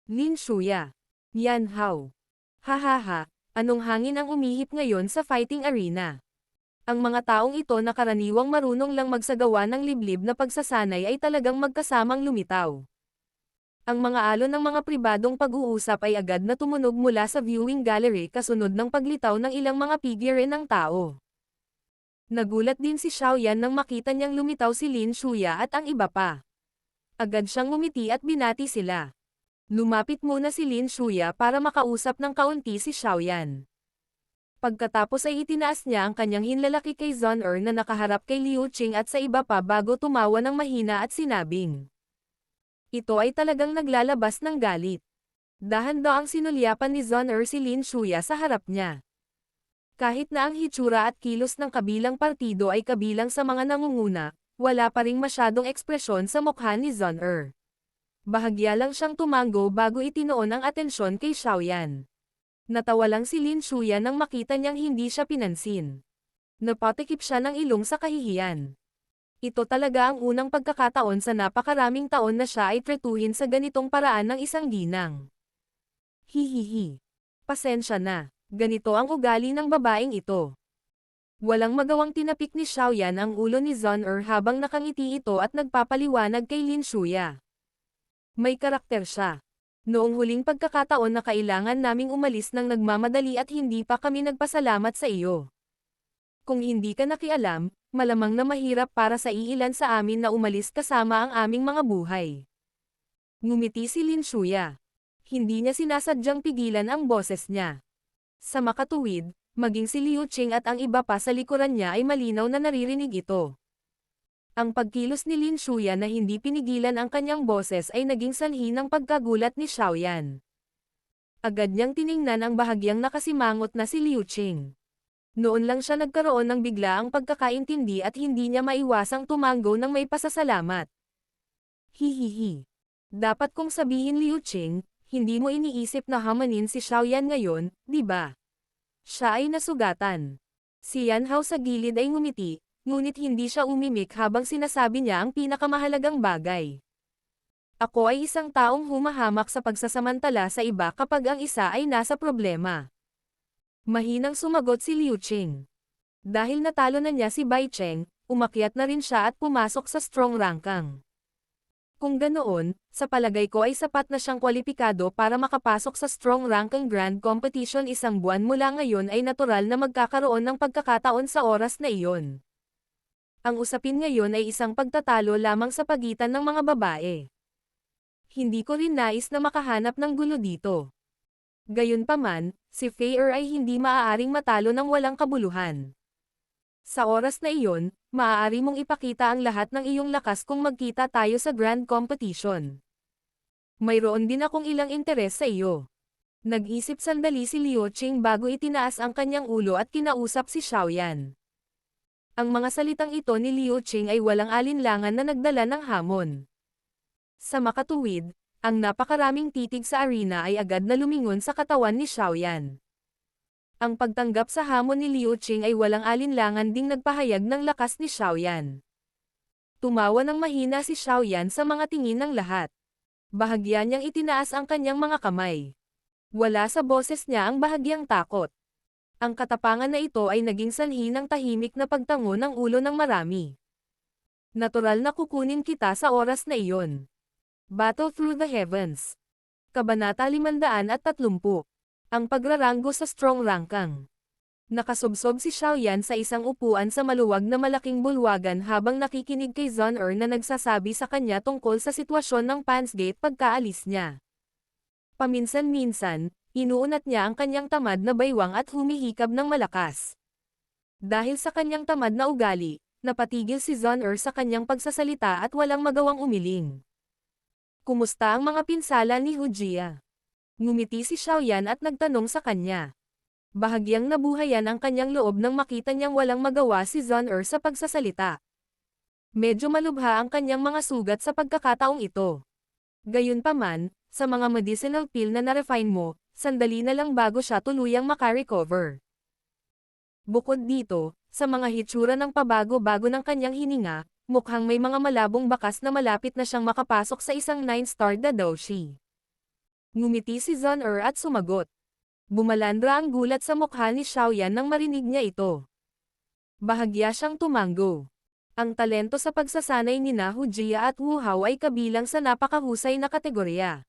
Lin Shuya. Yan Hao. Hahaha, anong hangin ang umihip ngayon sa fighting arena? Ang mga taong ito na karaniwang marunong lang magsagawa ng liblib na pagsasanay ay talagang magkasamang lumitaw. Ang mga alon ng mga pribadong pag-uusap ay agad na tumunog mula sa viewing gallery kasunod ng paglitaw ng ilang mga figure ng tao. Nagulat din si Xiaoyan nang makita niyang lumitaw si Lin Shuya at ang iba pa. Agad siyang ngumiti at binati sila. Lumapit muna si Lin Shuya para makausap ng kaunti si Xiaoyan. Pagkatapos ay itinaas niya ang kanyang hinlalaki kay Zon-er na nakaharap kay Liu Qing at sa iba pa bago tumawa ng mahina at sinabing. Ito ay talagang naglalabas ng galit. Dahan-daang sinulyapan ni Zon-er si Lin Shuya sa harap niya. Kahit na ang hitsura at kilos ng kabilang partido ay kabilang sa mga nangunguna, wala pa ring masyadong ekspresyon sa mukha ni Zon-er. Bahagya lang siyang tumango bago itinoon ang atensyon kay Xiaoyan. Natawa lang si Lin Shuya nang makita niyang hindi siya pinansin. Napatikip siya ng ilong sa kahihiyan. Ito talaga ang unang pagkakataon sa napakaraming taon na siya ay tretuhin sa ganitong paraan ng isang ginang. Hihihi. Pasensya na, ganito ang ugali ng babaeng ito. Walang magawang tinapik ni Xiaoyan ang ulo ni Zon-er habang nakangiti ito at nagpapaliwanag kay Lin Shuya. May karakter siya. Noong huling pagkakataon na kailangan naming umalis ng nagmamadali at hindi pa kami nagpasalamat sa iyo. Kung hindi ka nakialam, malamang na mahirap para sa iilan sa amin na umalis kasama ang aming mga buhay. Ngumiti si Lin Shuya. Hindi niya sinasadyang pigilan ang boses niya. Sa makatuwid, maging si Liu Qing at ang iba pa sa likuran niya ay malinaw na naririnig ito. Ang pagkilos ni Lin Shuyan na hindi pinigilan ang kanyang boses ay naging sanhi ng pagkagulat ni Xiaoyan. Agad niyang tiningnan ang bahagyang nakasimangot na si Liu Qing. Noon lang siya nagkaroon ng biglaang pagkakaintindi at hindi niya maiwasang tumango ng may pasasalamat. Hihihi. Dapat kong sabihin Liu Qing, hindi mo iniisip na hamanin si Xiaoyan ngayon, di ba? Siya ay nasugatan. Si Yan Hao sa gilid ay ngumiti, ngunit hindi siya umimik habang sinasabi niya ang pinakamahalagang bagay. Ako ay isang taong humahamak sa pagsasamantala sa iba kapag ang isa ay nasa problema. Mahinang sumagot si Liu Qing. Dahil natalo na niya si Bai Cheng, umakyat na rin siya at pumasok sa strong rankang. Kung ganoon, sa palagay ko ay sapat na siyang kwalipikado para makapasok sa strong rankang grand competition isang buwan mula ngayon ay natural na magkakaroon ng pagkakataon sa oras na iyon. Ang usapin ngayon ay isang pagtatalo lamang sa pagitan ng mga babae. Hindi ko rin nais na makahanap ng gulo dito. Gayunpaman, si Fair ay hindi maaaring matalo ng walang kabuluhan. Sa oras na iyon, maaari mong ipakita ang lahat ng iyong lakas kung magkita tayo sa grand competition. Mayroon din akong ilang interes sa iyo. Nag-isip sandali si Liu Qing bago itinaas ang kanyang ulo at kinausap si Xiaoyan. Ang mga salitang ito ni Liu Qing ay walang alinlangan na nagdala ng hamon. Sa makatuwid, ang napakaraming titig sa arena ay agad na lumingon sa katawan ni Xiaoyan. Ang pagtanggap sa hamon ni Liu Qing ay walang alinlangan ding nagpahayag ng lakas ni Xiaoyan. Tumawa ng mahina si Xiaoyan sa mga tingin ng lahat. Bahagya niyang itinaas ang kanyang mga kamay. Wala sa boses niya ang bahagyang takot. Ang katapangan na ito ay naging sanhi ng tahimik na pagtango ng ulo ng marami. Natural na kukunin kita sa oras na iyon. Battle Through the Heavens. Kabanata 530. Ang pagraranggo sa strong rankang. Nakasubsob si Xiaoyan sa isang upuan sa maluwag na malaking bulwagan habang nakikinig kay Zhon Er na nagsasabi sa kanya tungkol sa sitwasyon ng Pansgate pagkaalis niya. Paminsan-minsan, inuunat niya ang kanyang tamad na baywang at humihikab ng malakas. Dahil sa kanyang tamad na ugali, napatigil si Zhon Er sa kanyang pagsasalita at walang magawang umiling. Kumusta ang mga pinsala ni Hu Jia? Ngumiti si Xiaoyan at nagtanong sa kanya. Bahagyang nabuhayan ang kanyang loob nang makita niyang walang magawa si Zhon Er sa pagsasalita. Medyo malubha ang kanyang mga sugat sa pagkakataong ito. Gayunpaman, sa mga medicinal pill na na-refine mo, sandali na lang bago siya tuluyang makarecover. Bukod dito, sa mga hitsura ng pabago-bago ng kanyang hininga, mukhang may mga malabong bakas na malapit na siyang makapasok sa isang 9-star Dadoshi. Ngumiti si Zhon Er at sumagot. Bumalandra ang gulat sa mukha ni Xiaoyan nang marinig niya ito. Bahagya siyang tumango. Ang talento sa pagsasanay ni Hu Jia at Wu Hao ay kabilang sa napakahusay na kategorya.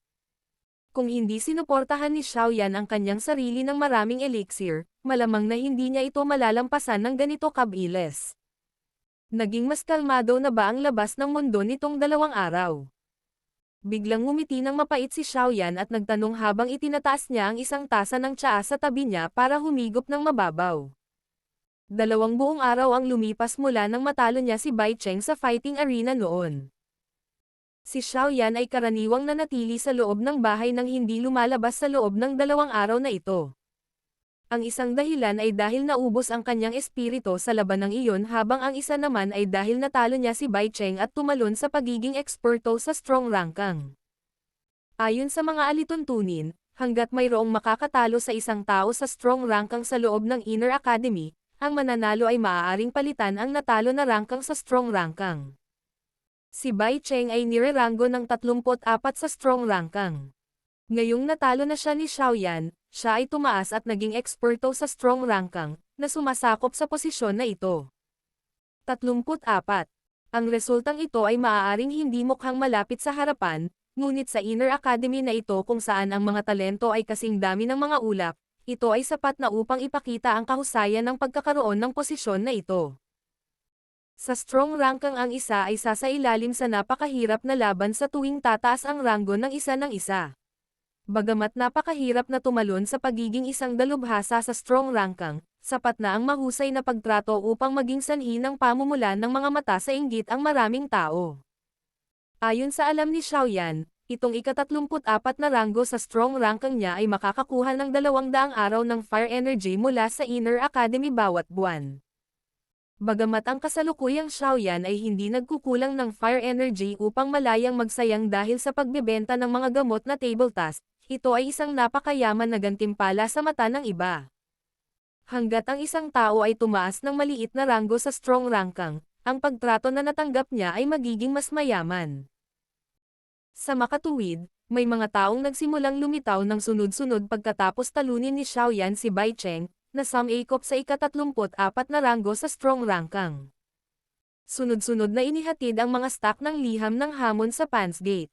Kung hindi sinuportahan ni Xiaoyan ang kanyang sarili ng maraming elixir, malamang na hindi niya ito malalampasan ng ganito kabilis. Naging mas kalmado na ba ang labas ng mundo nitong 2 araw? Biglang ngumiti ng mapait si Xiaoyan at nagtanong habang itinataas niya ang isang tasa ng tsaa sa tabi niya para humigop ng mababaw. 2 buong araw ang lumipas mula nang matalo niya si Bai Cheng sa fighting arena noon. Si Xiaoyan ay karaniwang nanatili sa loob ng bahay nang hindi lumalabas sa loob ng 2 araw na ito. Ang isang dahilan ay dahil naubos ang kanyang espiritu sa labanang iyon habang ang isa naman ay dahil natalo niya si Bai Cheng at tumalon sa pagiging eksperto sa strong rankang. Ayon sa mga alituntunin, hanggat mayroong makakatalo sa isang tao sa strong rankang sa loob ng Inner Academy, ang mananalo ay maaaring palitan ang natalo na rankang sa strong rankang. Si Bai Cheng ay nireranggo ng 34 sa strong rankang. Ngayong natalo na siya ni Xiaoyan, siya ay tumaas at naging eksperto sa strong rankang, na sumasakop sa posisyon na ito. 34. Ang resultang ito ay maaaring hindi mukhang malapit sa harapan, ngunit sa Inner Academy na ito kung saan ang mga talento ay kasing dami ng mga ulap, ito ay sapat na upang ipakita ang kahusayan ng pagkakaroon ng posisyon na ito. Sa strong rankang ang isa ay sasailalim sa napakahirap na laban sa tuwing tataas ang ranggo ng isa. Bagamat napakahirap na tumalon sa pagiging isang dalubhasa sa strong rangkang, sapat na ang mahusay na pagtrato upang maging sanhi ng pamumulan ng mga mata sa inggit ang maraming tao. Ayon sa alam ni Xiaoyan, itong ika-34 na ranggo sa strong rangkang niya ay makakakuha ng 200 araw ng fire energy mula sa Inner Academy bawat buwan. Bagamat ang kasalukuyang Xiaoyan ay hindi nagkukulang ng fire energy upang malayang magsayang dahil sa pagbebenta ng mga gamot na table task, ito ay isang napakayaman na gantimpala sa mata ng iba. Hanggat ang isang tao ay tumaas ng maliit na ranggo sa strong rangkang, ang pagtrato na natanggap niya ay magiging mas mayaman. Sa makatuwid, may mga taong nagsimulang lumitaw ng sunod-sunod pagkatapos talunin ni Xiaoyan si Bai Cheng, na sumangkop sa ika-34 na ranggo sa strong rangkang. Sunod-sunod na inihatid ang mga stock ng liham ng hamon sa Pans Gate.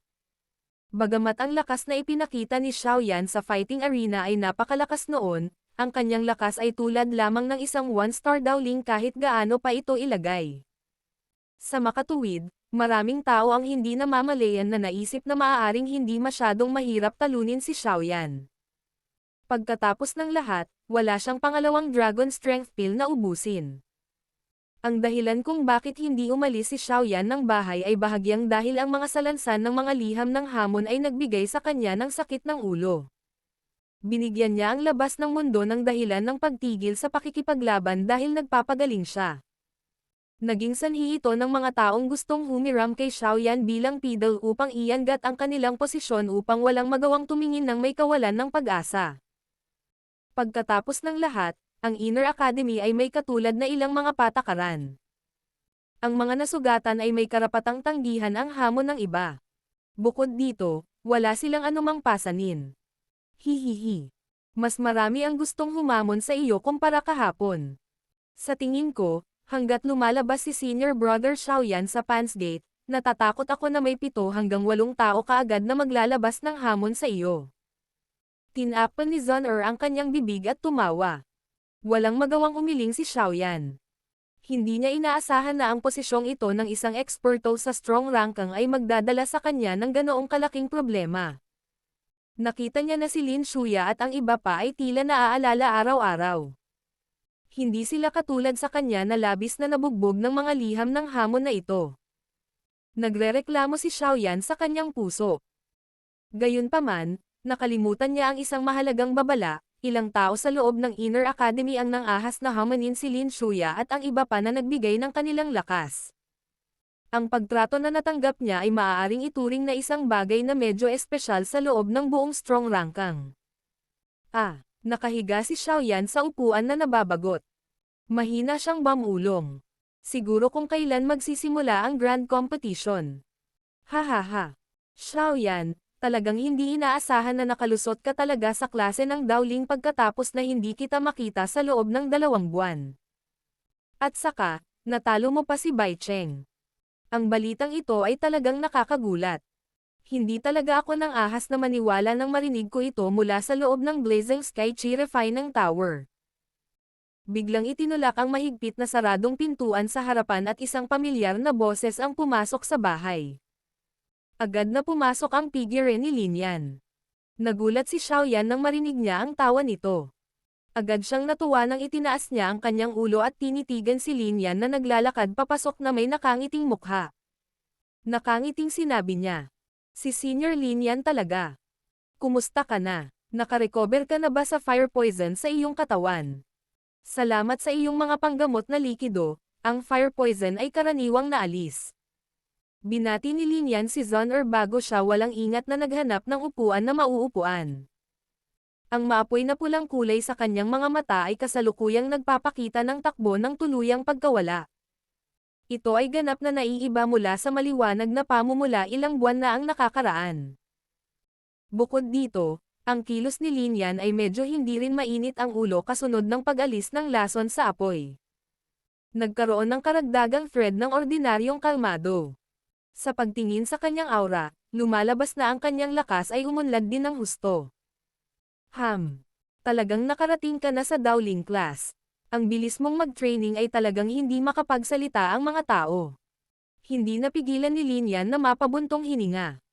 Bagamat ang lakas na ipinakita ni Xiaoyan sa fighting arena ay napakalakas noon, ang kanyang lakas ay tulad lamang ng isang one-star Dowling kahit gaano pa ito ilagay. Sa makatuwid, maraming tao ang hindi namamalayan na naisip na maaaring hindi masyadong mahirap talunin si Xiaoyan. Pagkatapos ng lahat, wala siyang pangalawang Dragon Strength Pill na ubusin. Ang dahilan kung bakit hindi umalis si Xiaoyan ng bahay ay bahagyang dahil ang mga salansan ng mga liham ng hamon ay nagbigay sa kanya ng sakit ng ulo. Binigyan niya ang labas ng mundo ng dahilan ng pagtigil sa pakikipaglaban dahil nagpapagaling siya. Naging sanhi ito ng mga taong gustong humiram kay Xiaoyan bilang pidol upang iangat ang kanilang posisyon upang walang magawang tumingin ng may kawalan ng pag-asa. Pagkatapos ng lahat, ang Inner Academy ay may katulad na ilang mga patakaran. Ang mga nasugatan ay may karapatang tanggihan ang hamon ng iba. Bukod dito, wala silang anumang pasanin. Hihihi. Mas marami ang gustong humamon sa iyo kumpara kahapon. Sa tingin ko, hanggat lumalabas si Senior Brother Xiaoyan sa Pans Gate, natatakot ako na may 7 hanggang 8 tao kaagad na maglalabas ng hamon sa iyo. Tinakpan ni Zhon'er ang kanyang bibig at tumawa. Walang magawang umiling si Xiaoyan. Hindi niya inaasahan na ang posisyong ito ng isang eksperto sa strong rangkang ay magdadala sa kanya ng ganoong kalaking problema. Nakita niya na si Lin Shuya at ang iba pa ay tila naaalala araw-araw. Hindi sila katulad sa kanya na labis na nabugbog ng mga liham ng hamon na ito. Nagrereklamo si Xiaoyan sa kanyang puso. Gayunpaman, nakalimutan niya ang isang mahalagang babala, ilang tao sa loob ng Inner Academy ang nang-ahas na hamanin si Lin Shuya at ang iba pa na nagbigay ng kanilang lakas. Ang pagtrato na natanggap niya ay maaaring ituring na isang bagay na medyo espesyal sa loob ng buong strong rangkang. Nakahiga si Xiaoyan sa upuan na nababagot. Mahina siyang bamulong. Siguro kung kailan magsisimula ang grand competition. Hahaha. Xiaoyan, talagang hindi inaasahan na nakalusot ka talaga sa klase ng Dowling pagkatapos na hindi kita makita sa loob ng 2 buwan. At saka, natalo mo pa si Bai Cheng. Ang balitang ito ay talagang nakakagulat. Hindi talaga ako nang ahas na maniwala nang marinig ko ito mula sa loob ng Blazing Sky Chi Refining Tower. Biglang itinulak ang mahigpit na saradong pintuan sa harapan at isang pamilyar na boses ang pumasok sa bahay. Agad na pumasok ang figure ni Lin Yan. Nagulat si Xiaoyan nang marinig niya ang tawa nito. Agad siyang natuwa nang itinaas niya ang kanyang ulo at tinitigan si Lin Yan na naglalakad papasok na may nakangiting mukha. Nakangiting sinabi niya. Si Senior Lin Yan talaga. Kumusta ka na? Nakarecover ka na ba sa fire poison sa iyong katawan? Salamat sa iyong mga panggamot na likido, ang fire poison ay karaniwang naalis. Binati ni Lin Yan si Zhon'er bago siya walang ingat na naghanap ng upuan na mauupuan. Ang maapoy na pulang kulay sa kanyang mga mata ay kasalukuyang nagpapakita ng takbo ng tuluyang pagkawala. Ito ay ganap na naiiba mula sa maliwanag na pamumula ilang buwan na ang nakakaraan. Bukod dito, ang kilos ni Lin Yan ay medyo hindi rin mainit ang ulo kasunod ng pag-alis ng lason sa apoy. Nagkaroon ng karagdagang thread ng ordinaryong kalmado. Sa pagtingin sa kanyang aura, lumalabas na ang kanyang lakas ay umunlad din ng husto. Talagang nakarating ka na sa Dowling class. Ang bilis mong mag-training ay talagang hindi makapagsalita ang mga tao. Hindi napigilan ni Lin Yan na mapabuntong hininga.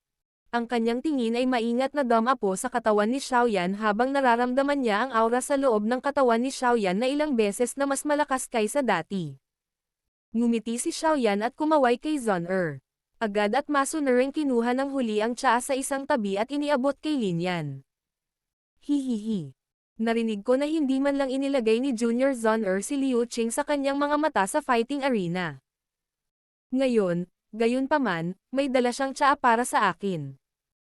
Ang kanyang tingin ay maingat na dumapo sa katawan ni Xiaoyan habang nararamdaman niya ang aura sa loob ng katawan ni Xiaoyan na ilang beses na mas malakas kaysa dati. Ngumiti si Xiaoyan at kumaway kay Zon-er. Agad at masunering kinuha ng huli ang tsaa sa isang tabi at iniabot kay Lin Yan. Hihihi. Narinig ko na hindi man lang inilagay ni Junior Zon-er si Liu Qing sa kanyang mga mata sa fighting arena. Ngayon, gayunpaman, may dala siyang tsaa para sa akin.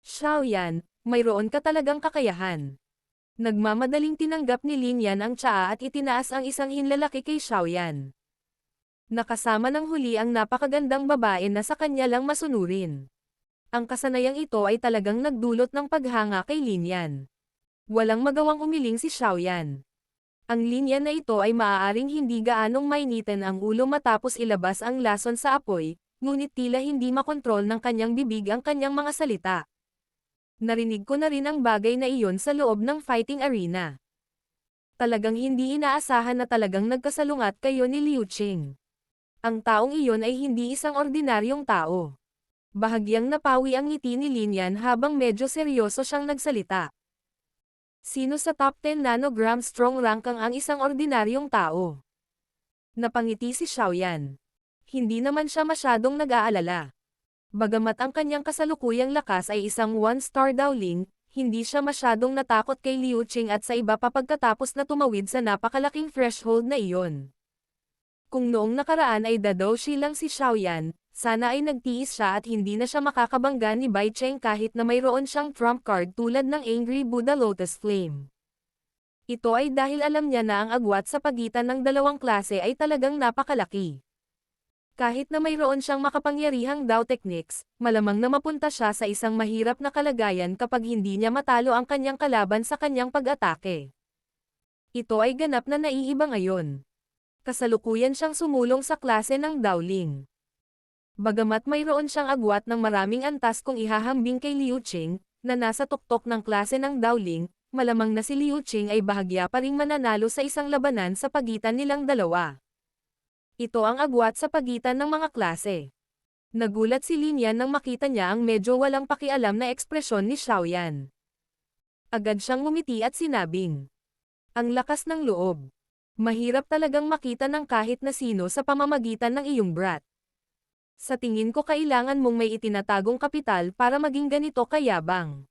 Xiaoyan, mayroon ka talagang kakayahan. Nagmamadaling tinanggap ni Lin Yan ang tsaa at itinaas ang isang hinlalaki kay Xiaoyan. Nakasama ng huli ang napakagandang babae na sa kanya lang masunurin. Ang kasanayang ito ay talagang nagdulot ng paghanga kay Lin Yan. Walang magawang umiling si Xiaoyan. Ang linya na ito ay maaaring hindi gaanong mainitin ang ulo matapos ilabas ang lason sa apoy, ngunit tila hindi makontrol ng kanyang bibig ang kanyang mga salita. Narinig ko na rin ang bagay na iyon sa loob ng fighting arena. Talagang hindi inaasahan na talagang nagkasalungat kayo ni Liu Qing. Ang taong iyon ay hindi isang ordinaryong tao. Bahagyang napawi ang ngiti ni Lin Yan habang medyo seryoso siyang nagsalita. Sino sa top 10 nanogram strong rank ang isang ordinaryong tao? Napangiti si Xiaoyan. Hindi naman siya masyadong nag-aalala. Bagamat ang kanyang kasalukuyang lakas ay isang 1-star Dowling, hindi siya masyadong natakot kay Liu Qing at sa iba pa pagkatapos na tumawid sa napakalaking threshold na iyon. Kung noong nakaraan ay dadoushi lang si Xiaoyan, sana ay nagtiis siya at hindi na siya makakabangga ni Bai Cheng kahit na mayroon siyang trump card tulad ng Angry Buddha Lotus Flame. Ito ay dahil alam niya na ang agwat sa pagitan ng dalawang klase ay talagang napakalaki. Kahit na mayroon siyang makapangyarihang Dao techniques, malamang na mapunta siya sa isang mahirap na kalagayan kapag hindi niya matalo ang kanyang kalaban sa kanyang pag-atake. Ito ay ganap na naiiba ngayon. Kasalukuyan siyang sumulong sa klase ng Daoling. Bagamat mayroon siyang agwat ng maraming antas kung ihahambing kay Liu Qing, na nasa tuktok ng klase ng Daoling, malamang na si Liu Qing ay bahagya pa ring mananalo sa isang labanan sa pagitan nilang dalawa. Ito ang agwat sa pagitan ng mga klase. Nagulat si Lin Yan nang makita niya ang medyo walang pakialam na ekspresyon ni Xiaoyan. Agad siyang ngumiti at sinabing, "Ang lakas ng loob. Mahirap talagang makita ng kahit na sino sa pamamagitan ng iyong brat. Sa tingin ko kailangan mong may itinatagong kapital para maging ganito kayabang."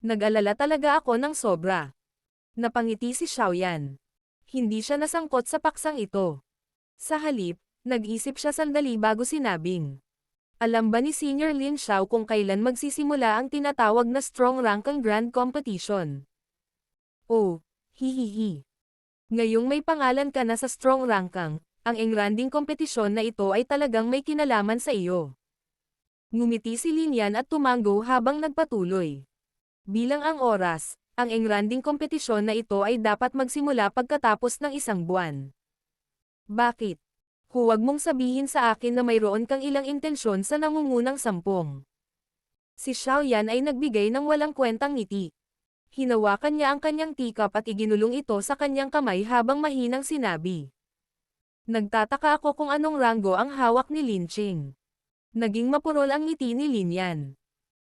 Nag-alala talaga ako ng sobra. Napangiti si Xiaoyan. Hindi siya nasangkot sa paksang ito. Sa halip, nag-isip siya sandali bago sinabing, "Alam ba ni Senior Lin Xiao kung kailan magsisimula ang tinatawag na strong rankang grand competition?" "Oh, hihihi. Ngayong may pangalan ka na sa strong rankang, ang engranding kompetisyon na ito ay talagang may kinalaman sa iyo." Ngumiti si Lin Yan at tumango habang nagpatuloy. "Bilang ang oras, ang engranding kompetisyon na ito ay dapat magsimula pagkatapos ng isang buwan." "Bakit? Huwag mong sabihin sa akin na mayroon kang ilang intensyon sa nangungunang sampung." Si Xiaoyan ay nagbigay ng walang kwentang ngiti. Hinawakan niya ang kanyang teacup at iginulong ito sa kanyang kamay habang mahinang sinabi, "Nagtataka ako kung anong ranggo ang hawak ni Lin Qing." Naging mapurol ang ngiti ni Lin Yan.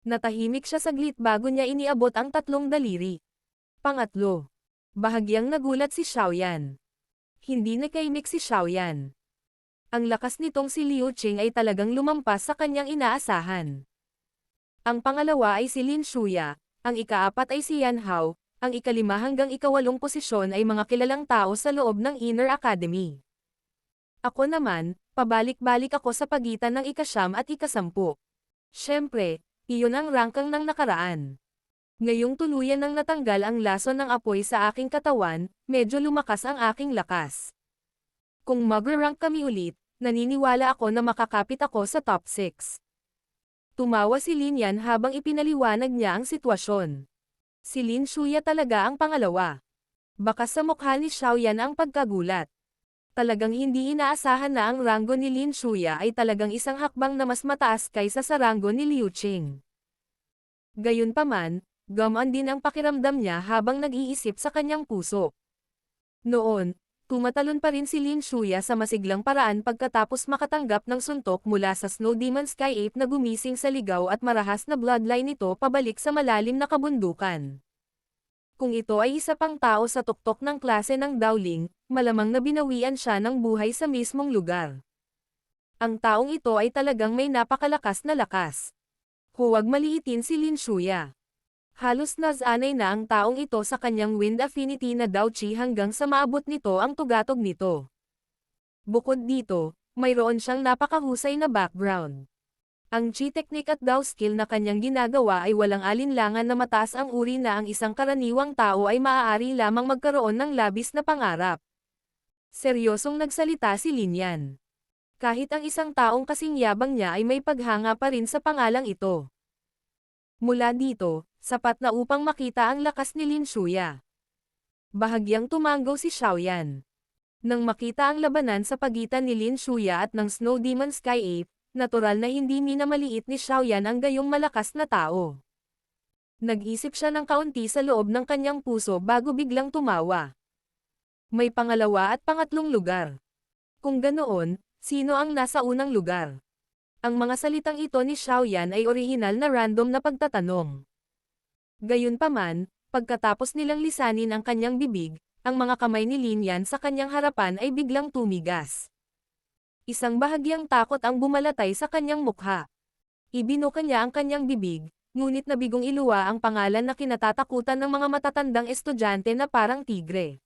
Natahimik siya saglit bago niya iniabot ang 3 daliri. Pangatlo. Bahagyang nagulat si Xiaoyan. Hindi nakaimik si Xiaoyan. Ang lakas nitong si Liu Qing ay talagang lumampas sa kanyang inaasahan. Ang pangalawa ay si Lin Shuya, ang ika-4 ay si Yan Hao, ang ika-5 hanggang ika-8 posisyon ay mga kilalang tao sa loob ng Inner Academy. Ako naman, pabalik-balik ako sa pagitan ng ika-9 at ika-10. Siyempre, iyon ang rankang ng nakaraan. Ngayong tuluyan nang natanggal ang lason ng apoy sa aking katawan, medyo lumakas ang aking lakas. Kung mag-rank kami ulit, naniniwala ako na makakapit ako sa top 6. Tumawa si Lin Yan habang ipinaliwanag niya ang sitwasyon. Si Lin Shuya talaga ang pangalawa. Bakas sa mukha ni Xiaoyan ang pagkagulat. Talagang hindi inaasahan na ang ranggo ni Lin Shuya ay talagang isang hakbang na mas mataas kaysa sa ranggo ni Liu Qing. Gayunpaman, gumaan din ang pakiramdam niya habang nag-iisip sa kanyang puso. Noon, Tumatalon pa rin si Lin Shuya sa masiglang paraan pagkatapos makatanggap ng suntok mula sa Snow Demon Sky Ape na gumising sa ligaw at marahas na bloodline nito pabalik sa malalim na kabundukan. Kung ito ay isa pang tao sa tuktok ng klase ng Dowling, malamang na binawian siya ng buhay sa mismong lugar. Ang taong ito ay talagang may napakalakas na lakas. Huwag maliitin si Lin Shuya. Halos nasanay na ang taong ito sa kanyang wind affinity na Daochi hanggang sa maabot nito ang tugatog nito. Bukod dito, mayroon siyang napakahusay na background. Ang chi technique at Dao skill na kanyang ginagawa ay walang alinlangan na mataas ang uri na ang isang karaniwang tao ay maaari lamang magkaroon ng labis na pangarap. Seryosong nagsalita si Lin Yan. Kahit ang isang taong kasing yabang niya ay may paghanga pa rin sa pangalang ito. Mula dito, sapat na upang makita ang lakas ni Lin Shuya. Bahagyang tumanggo si Xiaoyan. Nang makita ang labanan sa pagitan ni Lin Shuya at ng Snow Demon Sky Ape, natural na hindi minamaliit ni Xiaoyan ang gayong malakas na tao. Nag-isip siya ng kaunti sa loob ng kanyang puso bago biglang tumawa. May pangalawa at pangatlong lugar. Kung ganoon, sino ang nasa unang lugar? Ang mga salitang ito ni Xiaoyan ay orihinal na random na pagtatanong. Gayunpaman, pagkatapos nilang lisanin ang kanyang bibig, ang mga kamay ni Lin Yan sa kanyang harapan ay biglang tumigas. Isang bahagyang takot ang bumalatay sa kanyang mukha. Ibinuka niya ang kanyang bibig, ngunit nabigong iluwa ang pangalan na kinatatakutan ng mga matatandang estudyante na parang tigre.